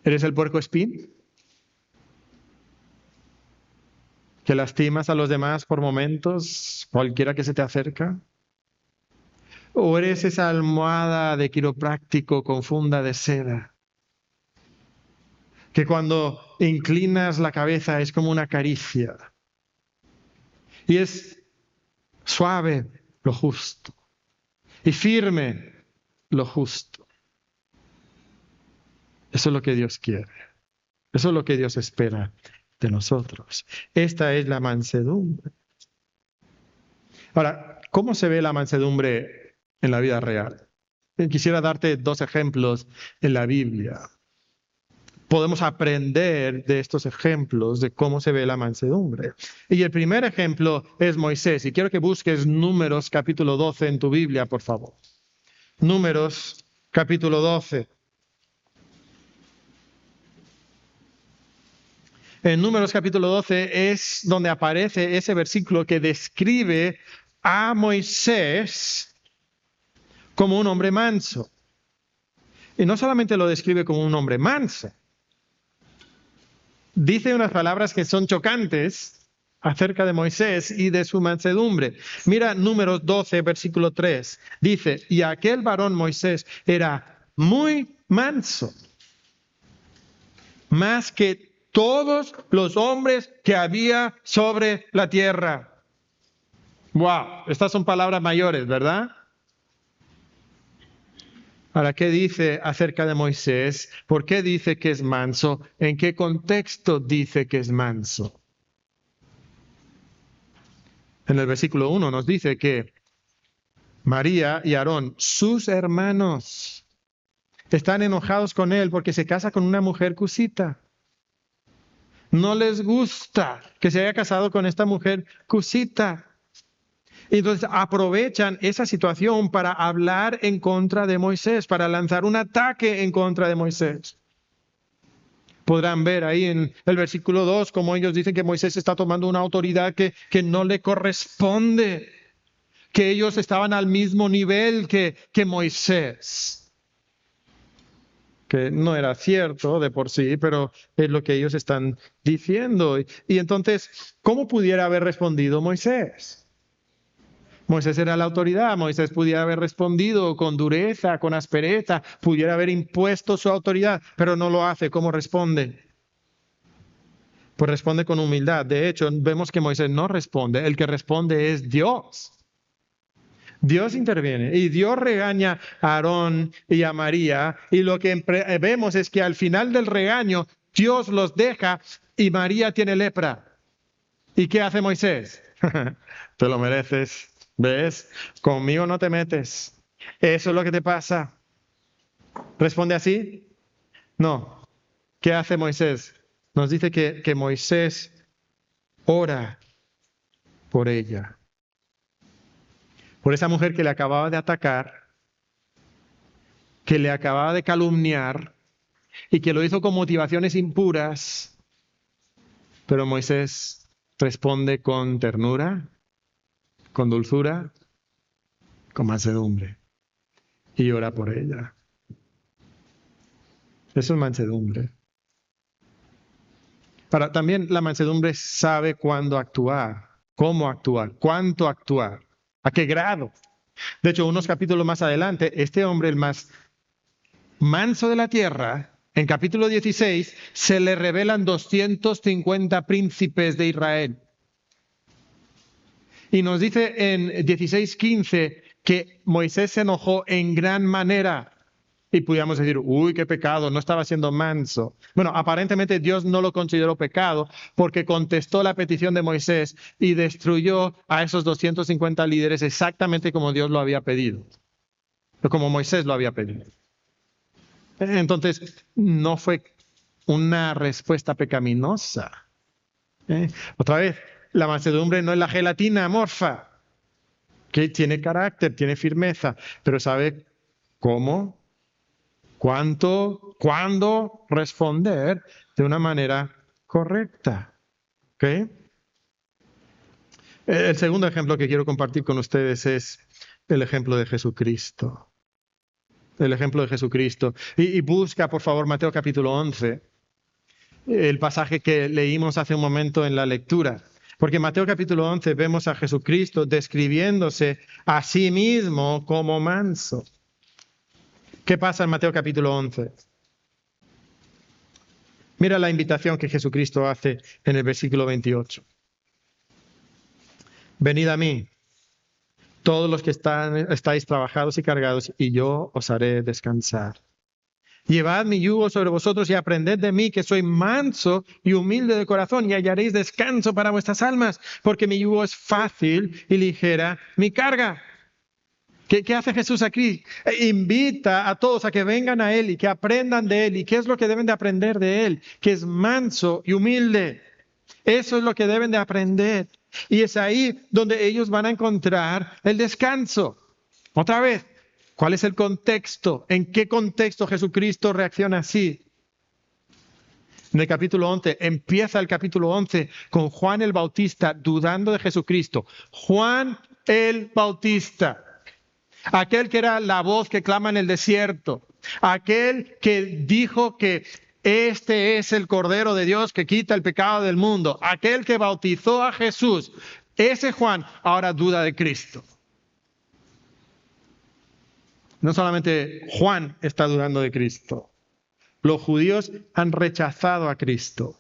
¿Eres el puercoespín? ¿Que lastimas a los demás por momentos, cualquiera que se te acerca? ¿O eres esa almohada de quiropráctico con funda de seda? Que cuando inclinas la cabeza es como una caricia. Y es suave lo justo. Y firme lo justo. Eso es lo que Dios quiere. Eso es lo que Dios espera de nosotros. Esta es la mansedumbre. Ahora, ¿cómo se ve la mansedumbre en la vida real? Quisiera darte dos ejemplos en la Biblia. Podemos aprender de estos ejemplos de cómo se ve la mansedumbre. Y el primer ejemplo es Moisés. Y quiero que busques Números capítulo 12 en tu Biblia, por favor. Números capítulo 12. En Números capítulo 12 es donde aparece ese versículo que describe a Moisés como un hombre manso. Y no solamente lo describe como un hombre manso, dice unas palabras que son chocantes acerca de Moisés y de su mansedumbre. Mira Números 12, versículo 3. Dice, y aquel varón Moisés era muy manso, más que todos los hombres que había sobre la tierra. Wow, estas son palabras mayores, ¿verdad? Ahora, ¿qué dice acerca de Moisés? ¿Por qué dice que es manso? ¿En qué contexto dice que es manso? En el versículo 1 nos dice que María y Aarón, sus hermanos, están enojados con él porque se casa con una mujer cusita. No les gusta que se haya casado con esta mujer cusita. Entonces aprovechan esa situación para hablar en contra de Moisés, para lanzar un ataque en contra de Moisés. Podrán ver ahí en el versículo 2 cómo ellos dicen que Moisés está tomando una autoridad que no le corresponde, que ellos estaban al mismo nivel que Moisés, que no era cierto de por sí, pero es lo que ellos están diciendo. Y entonces, ¿cómo pudiera haber respondido Moisés? Moisés era la autoridad, Moisés pudiera haber respondido con dureza, con aspereza, pudiera haber impuesto su autoridad, pero no lo hace. ¿Cómo responde? Pues responde con humildad. De hecho, vemos que Moisés no responde, el que responde es Dios. Dios interviene y Dios regaña a Aarón y a María, y lo que vemos es que al final del regaño Dios los deja y María tiene lepra. ¿Y qué hace Moisés? Te lo mereces, ¿ves? Conmigo no te metes. Eso es lo que te pasa. ¿Responde así? No. ¿Qué hace Moisés? Nos dice que Moisés ora por ella, por esa mujer que le acababa de atacar, que le acababa de calumniar y que lo hizo con motivaciones impuras. Pero Moisés responde con ternura, con dulzura, con mansedumbre y ora por ella. Eso es mansedumbre. Ahora, también la mansedumbre sabe cuándo actuar, cómo actuar, cuánto actuar, a qué grado. De hecho, unos capítulos más adelante, este hombre, el más manso de la tierra, en capítulo 16, se le revelan 250 príncipes de Israel. Y nos dice en 16:15 que Moisés se enojó en gran manera. Y pudiéramos decir, uy, qué pecado, no estaba siendo manso. Bueno, aparentemente Dios no lo consideró pecado porque contestó la petición de Moisés y destruyó a esos 250 líderes exactamente como Dios lo había pedido, o como Moisés lo había pedido. Entonces, no fue una respuesta pecaminosa. Otra vez, la mansedumbre no es la gelatina amorfa, que tiene carácter, tiene firmeza, pero sabe cómo, cuánto, cuándo responder de una manera correcta. ¿Okay? El segundo ejemplo que quiero compartir con ustedes es el ejemplo de Jesucristo. El ejemplo de Jesucristo. Y busca, por favor, Mateo capítulo 11, el pasaje que leímos hace un momento en la lectura. Porque en Mateo capítulo 11 vemos a Jesucristo describiéndose a sí mismo como manso. ¿Qué pasa en Mateo capítulo 11? Mira la invitación que Jesucristo hace en el versículo 28. Venid a mí, todos los que estáis trabajados y cargados, y yo os haré descansar. Llevad mi yugo sobre vosotros y aprended de mí, que soy manso y humilde de corazón, y hallaréis descanso para vuestras almas, porque mi yugo es fácil y ligera mi carga. ¿Qué hace Jesús aquí? Invita a todos a que vengan a Él y que aprendan de Él. ¿Y qué es lo que deben de aprender de Él? Que es manso y humilde. Eso es lo que deben de aprender. Y es ahí donde ellos van a encontrar el descanso. Otra vez, ¿cuál es el contexto? ¿En qué contexto Jesucristo reacciona así? En el capítulo 11, empieza el capítulo 11 con Juan el Bautista dudando de Jesucristo. Juan el Bautista. Aquel que era la voz que clama en el desierto, aquel que dijo que este es el Cordero de Dios que quita el pecado del mundo, aquel que bautizó a Jesús, ese Juan ahora duda de Cristo. No solamente Juan está dudando de Cristo, los judíos han rechazado a Cristo.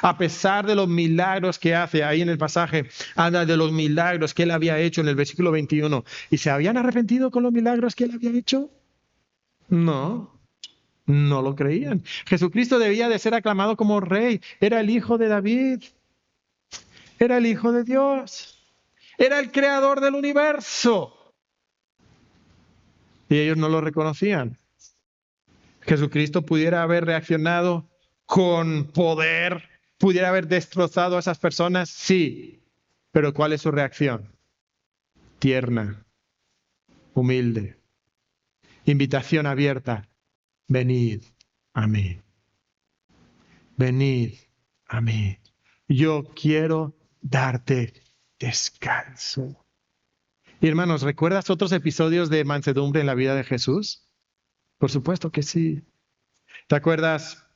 A pesar de los milagros que hace, ahí en el pasaje habla de los milagros que él había hecho en el versículo 21. ¿Y se habían arrepentido con los milagros que él había hecho? No, no lo creían. Jesucristo debía de ser aclamado como rey. Era el hijo de David. Era el hijo de Dios. Era el creador del universo. Y ellos no lo reconocían. Jesucristo pudiera haber reaccionado con poder, pudiera haber destrozado a esas personas, sí. Pero ¿cuál es su reacción? Tierna, humilde, invitación abierta. Venid a mí. venid a mí. Yo quiero darte descanso. Y hermanos, ¿recuerdas otros episodios de mansedumbre en la vida de Jesús? Por supuesto que sí. ¿Te acuerdas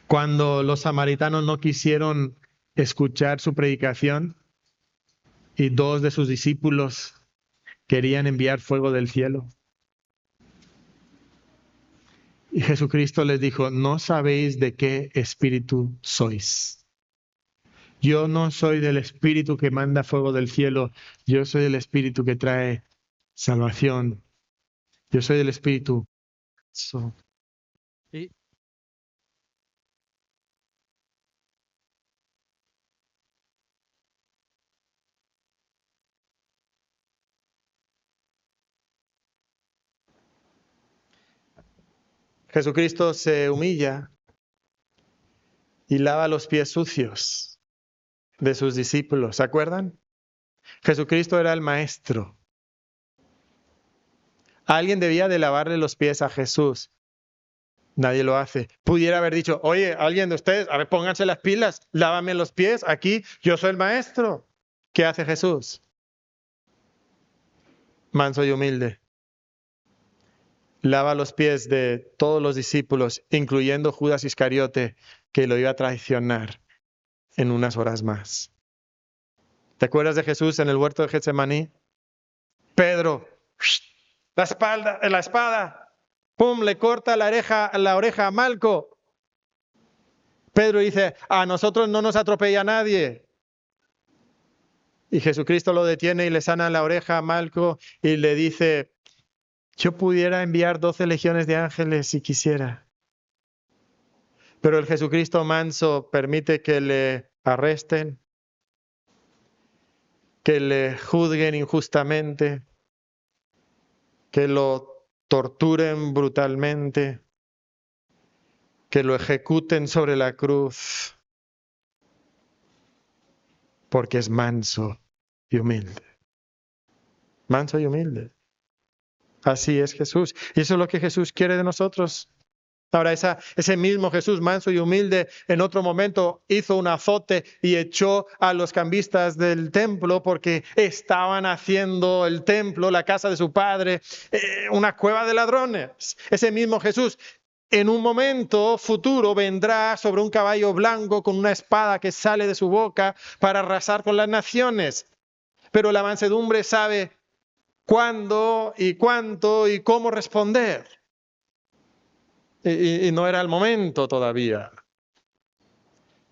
cuando los samaritanos no quisieron escuchar su predicación y 2 de sus discípulos querían enviar fuego del cielo? Y Jesucristo les dijo, no sabéis de qué espíritu sois. Yo no soy del espíritu que manda fuego del cielo, yo soy del espíritu que trae salvación. Yo soy del espíritu. Y Jesucristo se humilla y lava los pies sucios de sus discípulos. ¿Se acuerdan? Jesucristo era el maestro. Alguien debía de lavarle los pies a Jesús. Nadie lo hace. Pudiera haber dicho, oye, alguien de ustedes, a ver, pónganse las pilas, lávame los pies, aquí yo soy el maestro. ¿Qué hace Jesús? Manso y humilde. Lava los pies de todos los discípulos, incluyendo Judas Iscariote, que lo iba a traicionar en unas horas más. ¿Te acuerdas de Jesús en el huerto de Getsemaní? Pedro, la espada, ¡pum!, le corta la oreja a Malco. Pedro dice, a nosotros no nos atropella nadie. Y Jesucristo lo detiene y le sana la oreja a Malco y le dice, yo pudiera enviar 12 legiones de ángeles si quisiera. Pero el Jesucristo manso permite que le arresten, que le juzguen injustamente, que lo torturen brutalmente, que lo ejecuten sobre la cruz, porque es manso y humilde. Manso y humilde. Así es Jesús. Y eso es lo que Jesús quiere de nosotros. Ahora, ese mismo Jesús, manso y humilde, en otro momento hizo un azote y echó a los cambistas del templo porque estaban haciendo el templo, la casa de su padre, una cueva de ladrones. Ese mismo Jesús, en un momento futuro, vendrá sobre un caballo blanco con una espada que sale de su boca para arrasar con las naciones. Pero la mansedumbre sabe cuándo y cuánto y cómo responder. Y no era el momento todavía.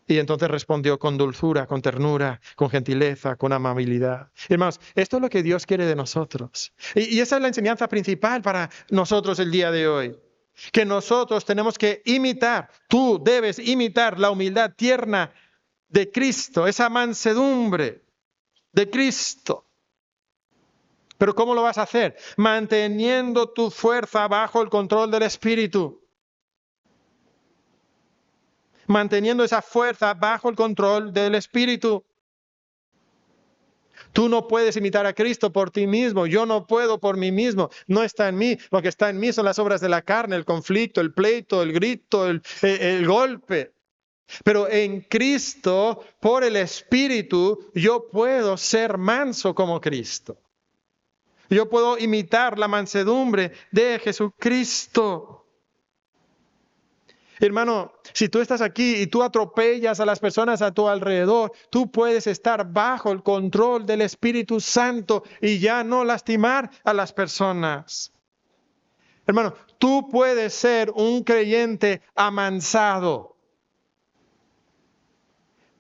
Y entonces respondió con dulzura, con ternura, con gentileza, con amabilidad. Hermanos, esto es lo que Dios quiere de nosotros. Y esa es la enseñanza principal para nosotros el día de hoy. Que nosotros tenemos que imitar, tú debes imitar la humildad tierna de Cristo, esa mansedumbre de Cristo. Pero ¿cómo lo vas a hacer? Manteniendo tu fuerza bajo el control del Espíritu. Manteniendo esa fuerza bajo el control del Espíritu. Tú no puedes imitar a Cristo por ti mismo. Yo no puedo por mí mismo. No está en mí. Lo que está en mí son las obras de la carne, el conflicto, el pleito, el grito, el golpe. Pero en Cristo, por el Espíritu, yo puedo ser manso como Cristo. Yo puedo imitar la mansedumbre de Jesucristo. Hermano, si tú estás aquí y tú atropellas a las personas a tu alrededor, tú puedes estar bajo el control del Espíritu Santo y ya no lastimar a las personas. Hermano, tú puedes ser un creyente amansado.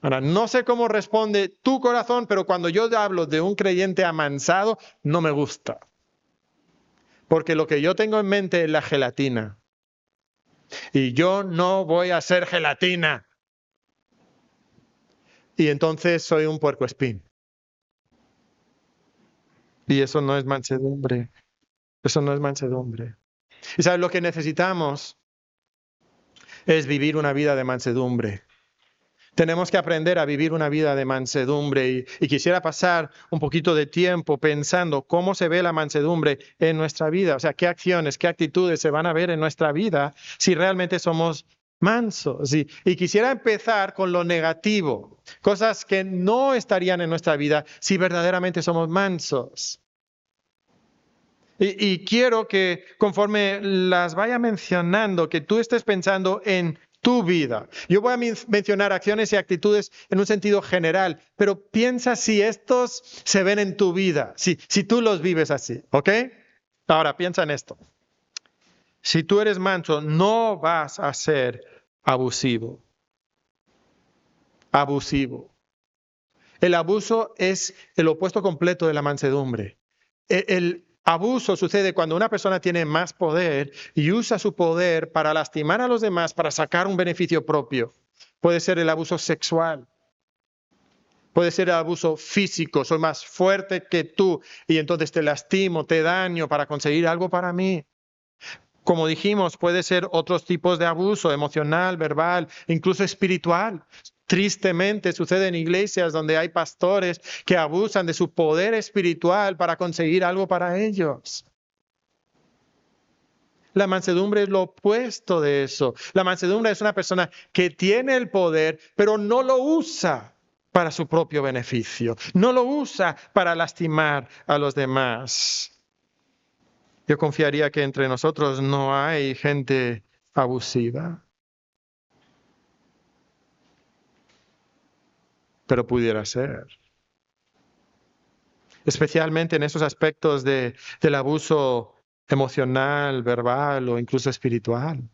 Ahora, no sé cómo responde tu corazón, pero cuando yo hablo de un creyente amansado, no me gusta. Porque lo que yo tengo en mente es la gelatina. Y yo no voy a ser gelatina. Y entonces soy un puercoespín. Y eso no es mansedumbre. Eso no es mansedumbre. Y ¿sabes? Lo que necesitamos es vivir una vida de mansedumbre. Tenemos que aprender a vivir una vida de mansedumbre y quisiera pasar un poquito de tiempo pensando cómo se ve la mansedumbre en nuestra vida. O sea, qué acciones, qué actitudes se van a ver en nuestra vida si realmente somos mansos. Y quisiera empezar con lo negativo, cosas que no estarían en nuestra vida si verdaderamente somos mansos. Y quiero que conforme las vaya mencionando, que tú estés pensando en tu vida. Yo voy a mencionar acciones y actitudes en un sentido general, pero piensa si estos se ven en tu vida, si tú los vives así, ¿ok? Ahora, piensa en esto. Si tú eres manso, no vas a ser abusivo. Abusivo. El abuso es el opuesto completo de la mansedumbre. El abuso sucede cuando una persona tiene más poder y usa su poder para lastimar a los demás, para sacar un beneficio propio. Puede ser el abuso sexual. Puede ser el abuso físico. Soy más fuerte que tú y entonces te lastimo, te daño para conseguir algo para mí. Como dijimos, puede ser otros tipos de abuso, emocional, verbal, incluso espiritual. Tristemente sucede en iglesias donde hay pastores que abusan de su poder espiritual para conseguir algo para ellos. La mansedumbre es lo opuesto de eso. La mansedumbre es una persona que tiene el poder, pero no lo usa para su propio beneficio. No lo usa para lastimar a los demás. Yo confiaría que entre nosotros no hay gente abusiva. Pero pudiera ser. Especialmente en esos aspectos del abuso emocional, verbal o incluso espiritual.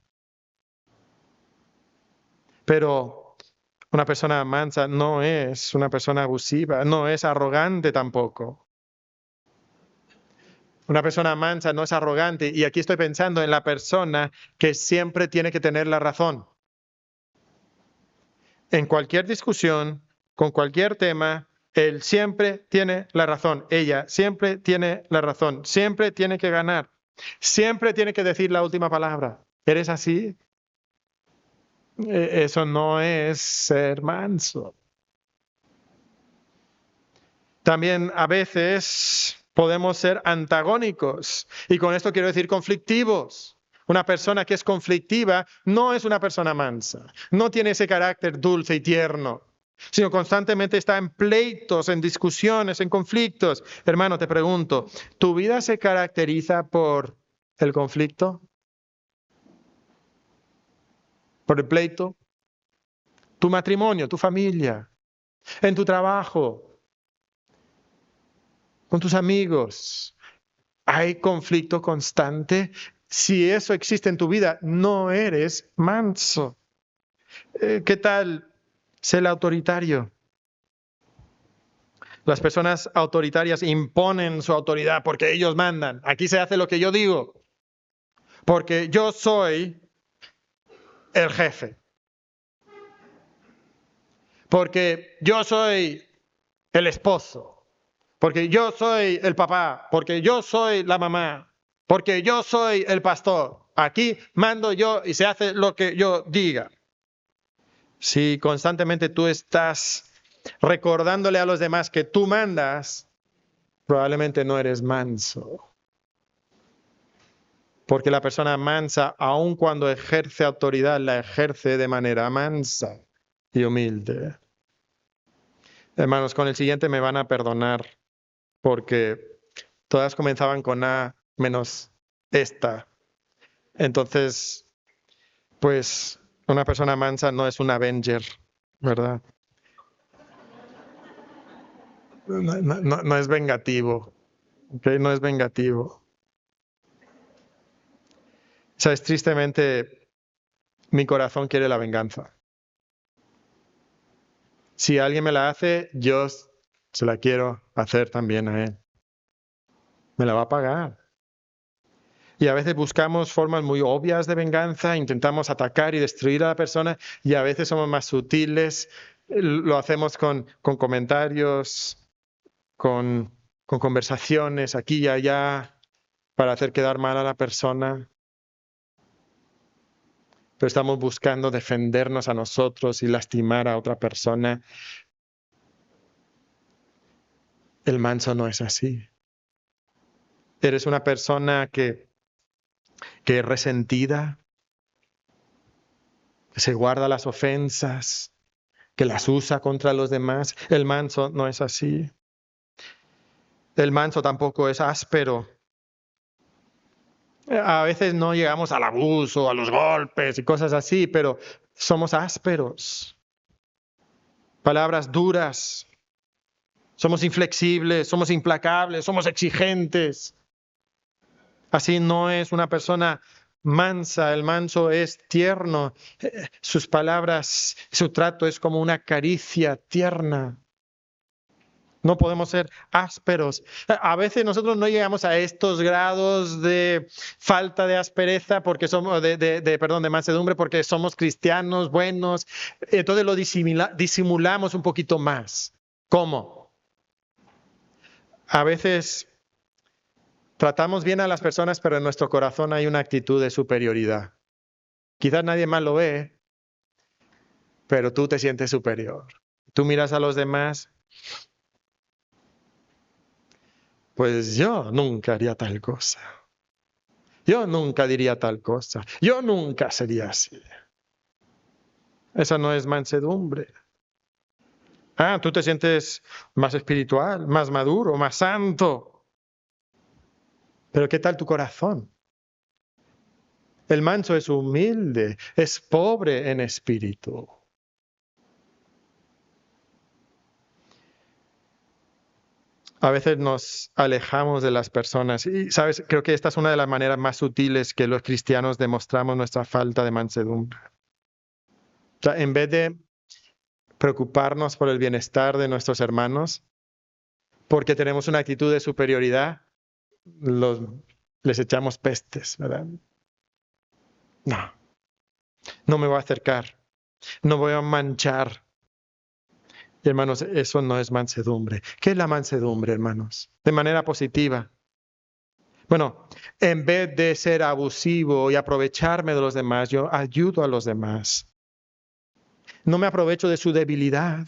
Pero una persona mansa no es una persona abusiva, no es arrogante tampoco. Una persona mansa no es arrogante, y aquí estoy pensando en la persona que siempre tiene que tener la razón. En cualquier discusión, con cualquier tema, él siempre tiene la razón, ella siempre tiene la razón, siempre tiene que ganar, siempre tiene que decir la última palabra. ¿Eres así? Eso no es ser manso. También a veces podemos ser antagónicos, y con esto quiero decir conflictivos. Una persona que es conflictiva no es una persona mansa, no tiene ese carácter dulce y tierno, sino constantemente está en pleitos, en discusiones, en conflictos. Hermano, te pregunto, ¿tu vida se caracteriza por el conflicto? ¿Por el pleito? ¿Tu matrimonio, tu familia, en tu trabajo, con tus amigos? ¿Hay conflicto constante? Si eso existe en tu vida, no eres manso. ¿Qué tal ser autoritario? Las personas autoritarias imponen su autoridad porque ellos mandan. Aquí se hace lo que yo digo. Porque yo soy el jefe. Porque yo soy el esposo. Porque yo soy el papá. Porque yo soy la mamá. Porque yo soy el pastor. Aquí mando yo y se hace lo que yo diga. Si constantemente tú estás recordándole a los demás que tú mandas, probablemente no eres manso. Porque la persona mansa, aun cuando ejerce autoridad, la ejerce de manera mansa y humilde. Hermanos, con el siguiente me van a perdonar, porque todas comenzaban con A menos esta. Entonces, pues una persona mansa no es un Avenger, ¿verdad? No es vengativo, ¿okay? No es vengativo. Sabes, tristemente, mi corazón quiere la venganza. Si alguien me la hace, yo se la quiero hacer también a él. Me la va a pagar. Y a veces buscamos formas muy obvias de venganza, intentamos atacar y destruir a la persona, y a veces somos más sutiles, lo hacemos con comentarios, con conversaciones aquí y allá, para hacer quedar mal a la persona. Pero estamos buscando defendernos a nosotros y lastimar a otra persona. El manso no es así. Eres una persona que es resentida, se guarda las ofensas, que las usa contra los demás. El manso no es así. El manso tampoco es áspero. A veces no llegamos al abuso, a los golpes y cosas así, pero somos ásperos. Palabras duras. Somos inflexibles, somos implacables, somos exigentes. Así no es una persona mansa. El manso es tierno. Sus palabras, su trato es como una caricia tierna. No podemos ser ásperos. A veces nosotros no llegamos a estos grados de falta de aspereza porque somos de mansedumbre porque somos cristianos buenos. Entonces lo disimulamos un poquito más. ¿Cómo? A veces tratamos bien a las personas, pero en nuestro corazón hay una actitud de superioridad. Quizás nadie más lo ve, pero tú te sientes superior. Tú miras a los demás. Pues yo nunca haría tal cosa. Yo nunca diría tal cosa. Yo nunca sería así. Esa no es mansedumbre. Tú te sientes más espiritual, más maduro, más santo. Pero ¿qué tal tu corazón? El manso es humilde, es pobre en espíritu. A veces nos alejamos de las personas y, ¿sabes? Creo que esta es una de las maneras más sutiles que los cristianos demostramos nuestra falta de mansedumbre. O sea, en vez de preocuparnos por el bienestar de nuestros hermanos, porque tenemos una actitud de superioridad, les echamos pestes, ¿verdad? No me voy a acercar, no voy a manchar. Hermanos, eso no es mansedumbre. ¿Qué es la mansedumbre, hermanos? De manera positiva. Bueno, en vez de ser abusivo y aprovecharme de los demás, yo ayudo a los demás. No me aprovecho de su debilidad,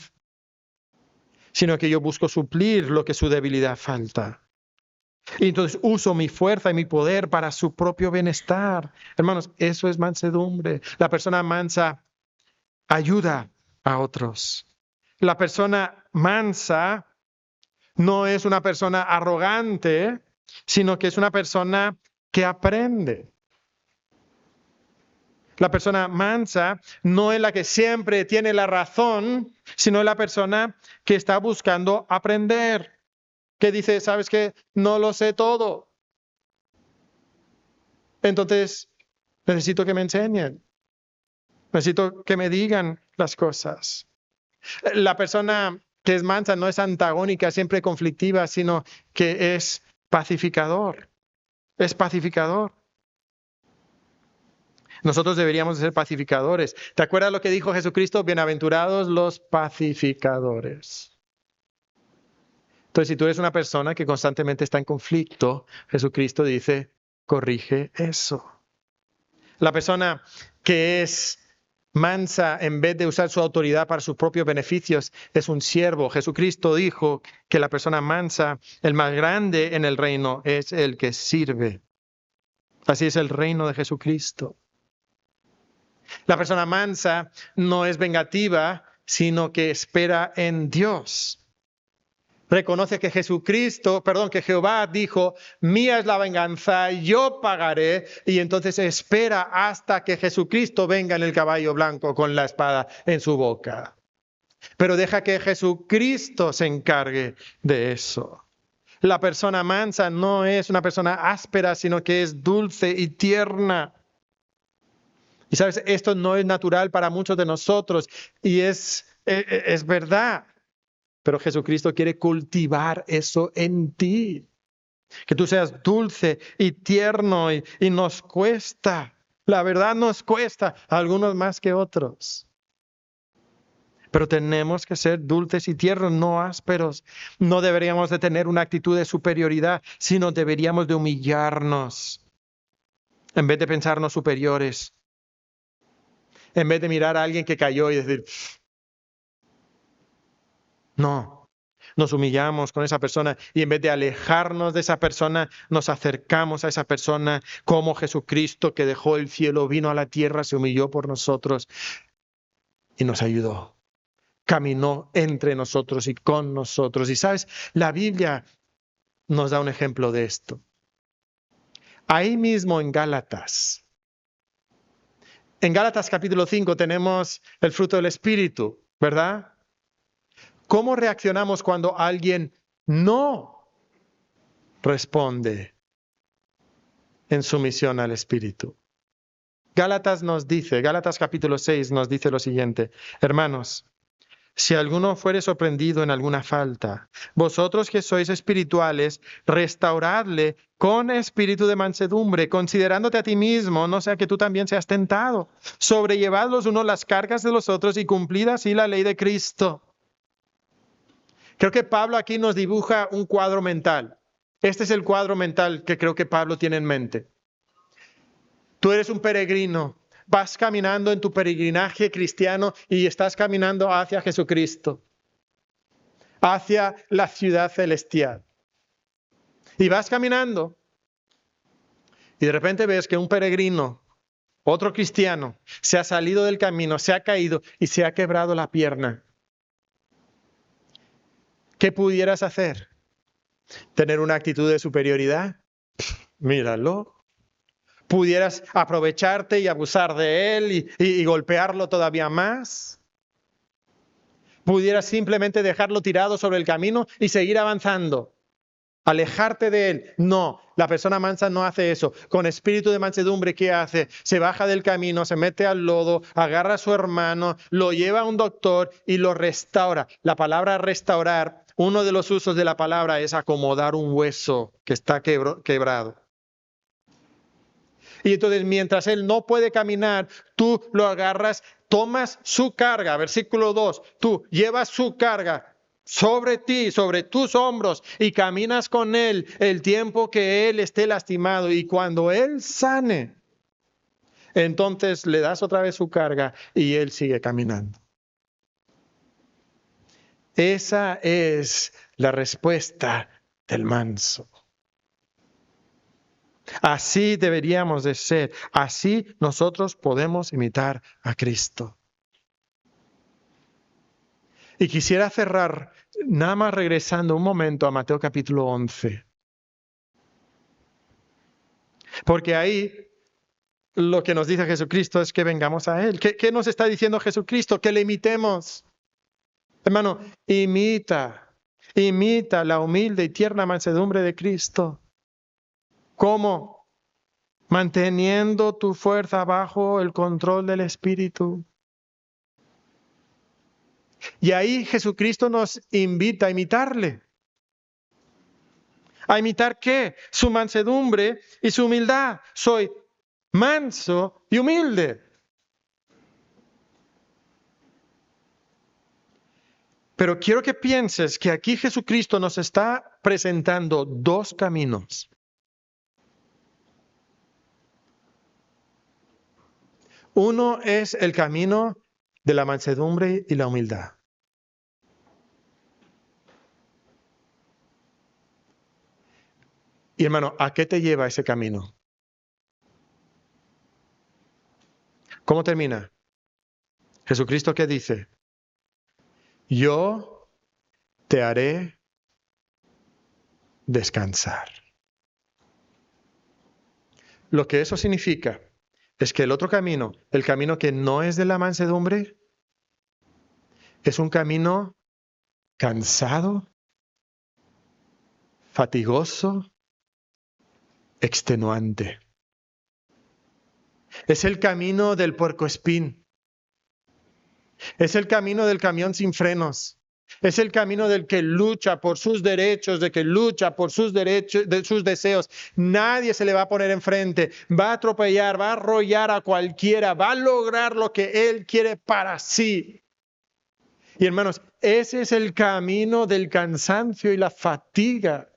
sino que yo busco suplir lo que su debilidad falta. Y entonces uso mi fuerza y mi poder para su propio bienestar. Hermanos, eso es mansedumbre. La persona mansa ayuda a otros. La persona mansa no es una persona arrogante, sino que es una persona que aprende. La persona mansa no es la que siempre tiene la razón, sino la persona que está buscando aprender. Que dice, ¿sabes qué? No lo sé todo. Entonces, necesito que me enseñen. Necesito que me digan las cosas. La persona que es mansa no es antagónica, siempre conflictiva, sino que es pacificador. Es pacificador. Nosotros deberíamos ser pacificadores. ¿Te acuerdas lo que dijo Jesucristo? Bienaventurados los pacificadores. Entonces, si tú eres una persona que constantemente está en conflicto, Jesucristo dice, corrige eso. La persona que es mansa, en vez de usar su autoridad para sus propios beneficios, es un siervo. Jesucristo dijo que la persona mansa, el más grande en el reino, es el que sirve. Así es el reino de Jesucristo. La persona mansa no es vengativa, sino que espera en Dios. Reconoce que que Jehová dijo, mía es la venganza, yo pagaré, y entonces espera hasta que Jesucristo venga en el caballo blanco con la espada en su boca. Pero deja que Jesucristo se encargue de eso. La persona mansa no es una persona áspera, sino que es dulce y tierna. Y sabes, esto no es natural para muchos de nosotros y es verdad. Pero Jesucristo quiere cultivar eso en ti. Que tú seas dulce y tierno y nos cuesta. La verdad nos cuesta, a algunos más que otros. Pero tenemos que ser dulces y tiernos, no ásperos. No deberíamos de tener una actitud de superioridad, sino deberíamos de humillarnos. En vez de pensarnos superiores. En vez de mirar a alguien que cayó y decir, no. nos humillamos con esa persona y en vez de alejarnos de esa persona, nos acercamos a esa persona como Jesucristo que dejó el cielo, vino a la tierra, se humilló por nosotros y nos ayudó. Caminó entre nosotros y con nosotros. Y sabes, la Biblia nos da un ejemplo de esto. Ahí mismo en Gálatas capítulo 5 tenemos el fruto del Espíritu, ¿verdad? ¿Cómo reaccionamos cuando alguien no responde en sumisión al Espíritu? Gálatas capítulo 6 nos dice lo siguiente: hermanos, si alguno fuere sorprendido en alguna falta, vosotros que sois espirituales, restauradle con espíritu de mansedumbre, considerándote a ti mismo, no sea que tú también seas tentado. Sobrellevad los unos las cargas de los otros y cumplid así la ley de Cristo. Creo que Pablo aquí nos dibuja un cuadro mental. Este es el cuadro mental que creo que Pablo tiene en mente. Tú eres un peregrino. Vas caminando en tu peregrinaje cristiano y estás caminando hacia Jesucristo, hacia la ciudad celestial. Y vas caminando y de repente ves que un peregrino, otro cristiano, se ha salido del camino, se ha caído y se ha quebrado la pierna. ¿Qué pudieras hacer? ¿Tener una actitud de superioridad? Míralo. ¿Pudieras aprovecharte y abusar de él y golpearlo todavía más? ¿Pudieras simplemente dejarlo tirado sobre el camino y seguir avanzando? ¿Alejarte de él? No, la persona mansa no hace eso. Con espíritu de mansedumbre, ¿qué hace? Se baja del camino, se mete al lodo, agarra a su hermano, lo lleva a un doctor y lo restaura. La palabra restaurar, uno de los usos de la palabra es acomodar un hueso que está quebrado. Y entonces mientras él no puede caminar, tú lo agarras, tomas su carga, versículo 2, tú llevas su carga sobre ti, sobre tus hombros y caminas con él el tiempo que él esté lastimado y cuando él sane, entonces le das otra vez su carga y él sigue caminando. Esa es la respuesta del manso. Así deberíamos de ser. Así nosotros podemos imitar a Cristo. Y quisiera cerrar nada más regresando un momento a Mateo capítulo 11. Porque ahí lo que nos dice Jesucristo es que vengamos a Él. ¿Qué nos está diciendo Jesucristo? Que le imitemos. Hermano, imita la humilde y tierna mansedumbre de Cristo. ¿Cómo? Manteniendo tu fuerza bajo el control del Espíritu. Y ahí Jesucristo nos invita a imitarle. ¿A imitar qué? Su mansedumbre y su humildad. Soy manso y humilde. Pero quiero que pienses que aquí Jesucristo nos está presentando dos caminos. Uno es el camino de la mansedumbre y la humildad. Y hermano, ¿a qué te lleva ese camino? ¿Cómo termina? Jesucristo, ¿qué dice? Yo te haré descansar. Lo que eso significa es que el otro camino, el camino que no es de la mansedumbre, es un camino cansado, fatigoso, extenuante. Es el camino del puercoespín. Es el camino del camión sin frenos. Es el camino del que lucha por sus derechos, de que lucha por sus derechos, de sus deseos. Nadie se le va a poner enfrente. Va a atropellar, va a arrollar a cualquiera, va a lograr lo que él quiere para sí. Y hermanos, ese es el camino del cansancio y la fatiga.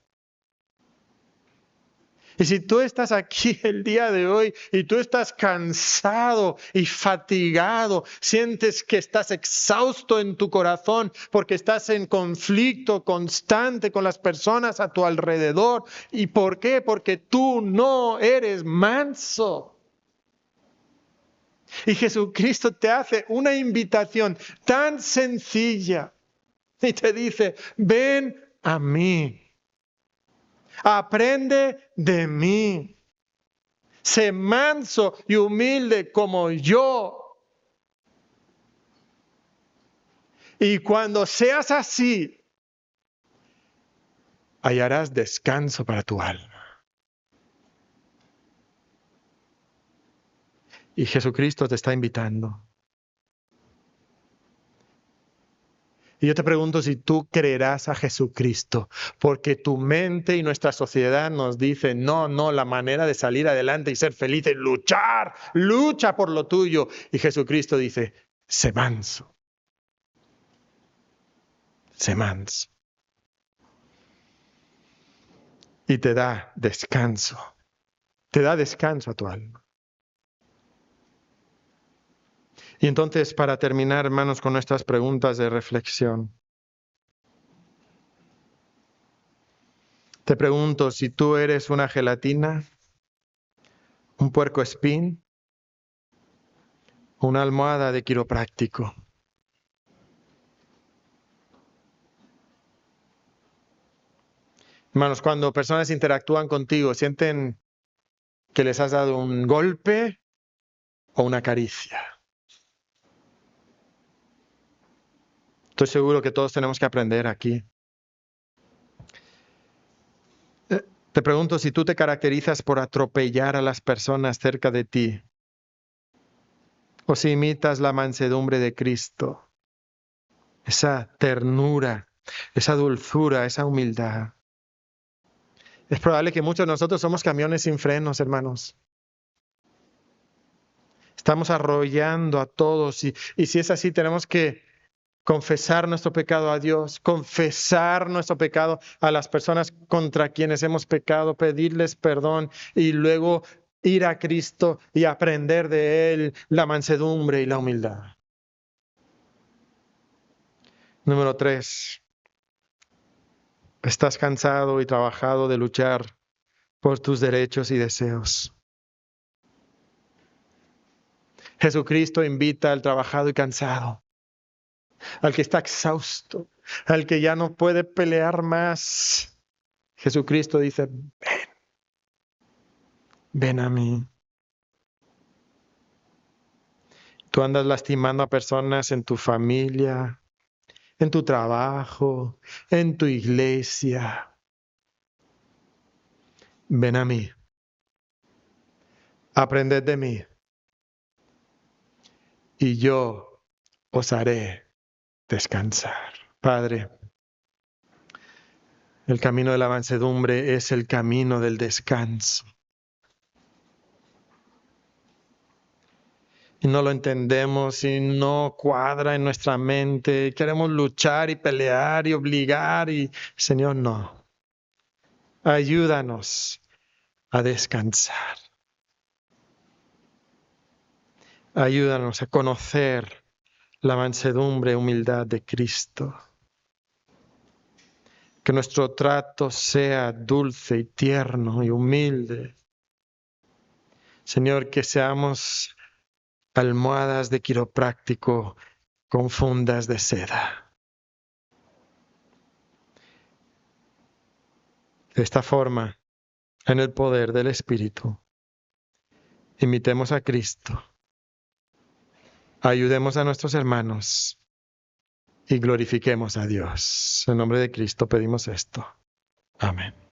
Y si tú estás aquí el día de hoy y tú estás cansado y fatigado, sientes que estás exhausto en tu corazón porque estás en conflicto constante con las personas a tu alrededor. ¿Y por qué? Porque tú no eres manso. Y Jesucristo te hace una invitación tan sencilla y te dice, ven a mí, aprende de mí. Sé manso y humilde como yo. Y cuando seas así, hallarás descanso para tu alma. Y Jesucristo te está invitando. Y yo te pregunto si tú creerás a Jesucristo, porque tu mente y nuestra sociedad nos dicen, no, la manera de salir adelante y ser feliz es luchar, lucha por lo tuyo. Y Jesucristo dice, sé manso, sé manso. Y te da descanso a tu alma. Y entonces, para terminar, hermanos, con nuestras preguntas de reflexión, te pregunto si tú eres una gelatina, un puercoespín, una almohada de quiropráctico. Hermanos, cuando personas interactúan contigo, ¿sienten que les has dado un golpe o una caricia? Estoy seguro que todos tenemos que aprender aquí. Te pregunto si tú te caracterizas por atropellar a las personas cerca de ti, o si imitas la mansedumbre de Cristo, esa ternura, esa dulzura, esa humildad. Es probable que muchos de nosotros somos camiones sin frenos, hermanos. Estamos arrollando a todos y si es así, tenemos que confesar nuestro pecado a Dios, confesar nuestro pecado a las personas contra quienes hemos pecado, pedirles perdón y luego ir a Cristo y aprender de Él la mansedumbre y la humildad. Número 3. Estás cansado y trabajado de luchar por tus derechos y deseos. Jesucristo invita al trabajado y cansado, al que está exhausto, al que ya no puede pelear más. Jesucristo dice, ven a mí. Tú andas lastimando a personas en tu familia, en tu trabajo, en tu iglesia. Ven a mí. Aprended de mí. Y yo os haré descansar. Padre, el camino de la mansedumbre es el camino del descanso. Y no lo entendemos y no cuadra en nuestra mente. Queremos luchar y pelear y obligar y, Señor, no. Ayúdanos a descansar. Ayúdanos a conocer la mansedumbre y humildad de Cristo. Que nuestro trato sea dulce y tierno y humilde. Señor, que seamos almohadas de quiropráctico con fundas de seda. De esta forma, en el poder del Espíritu, imitemos a Cristo. Ayudemos a nuestros hermanos y glorifiquemos a Dios. En nombre de Cristo pedimos esto. Amén.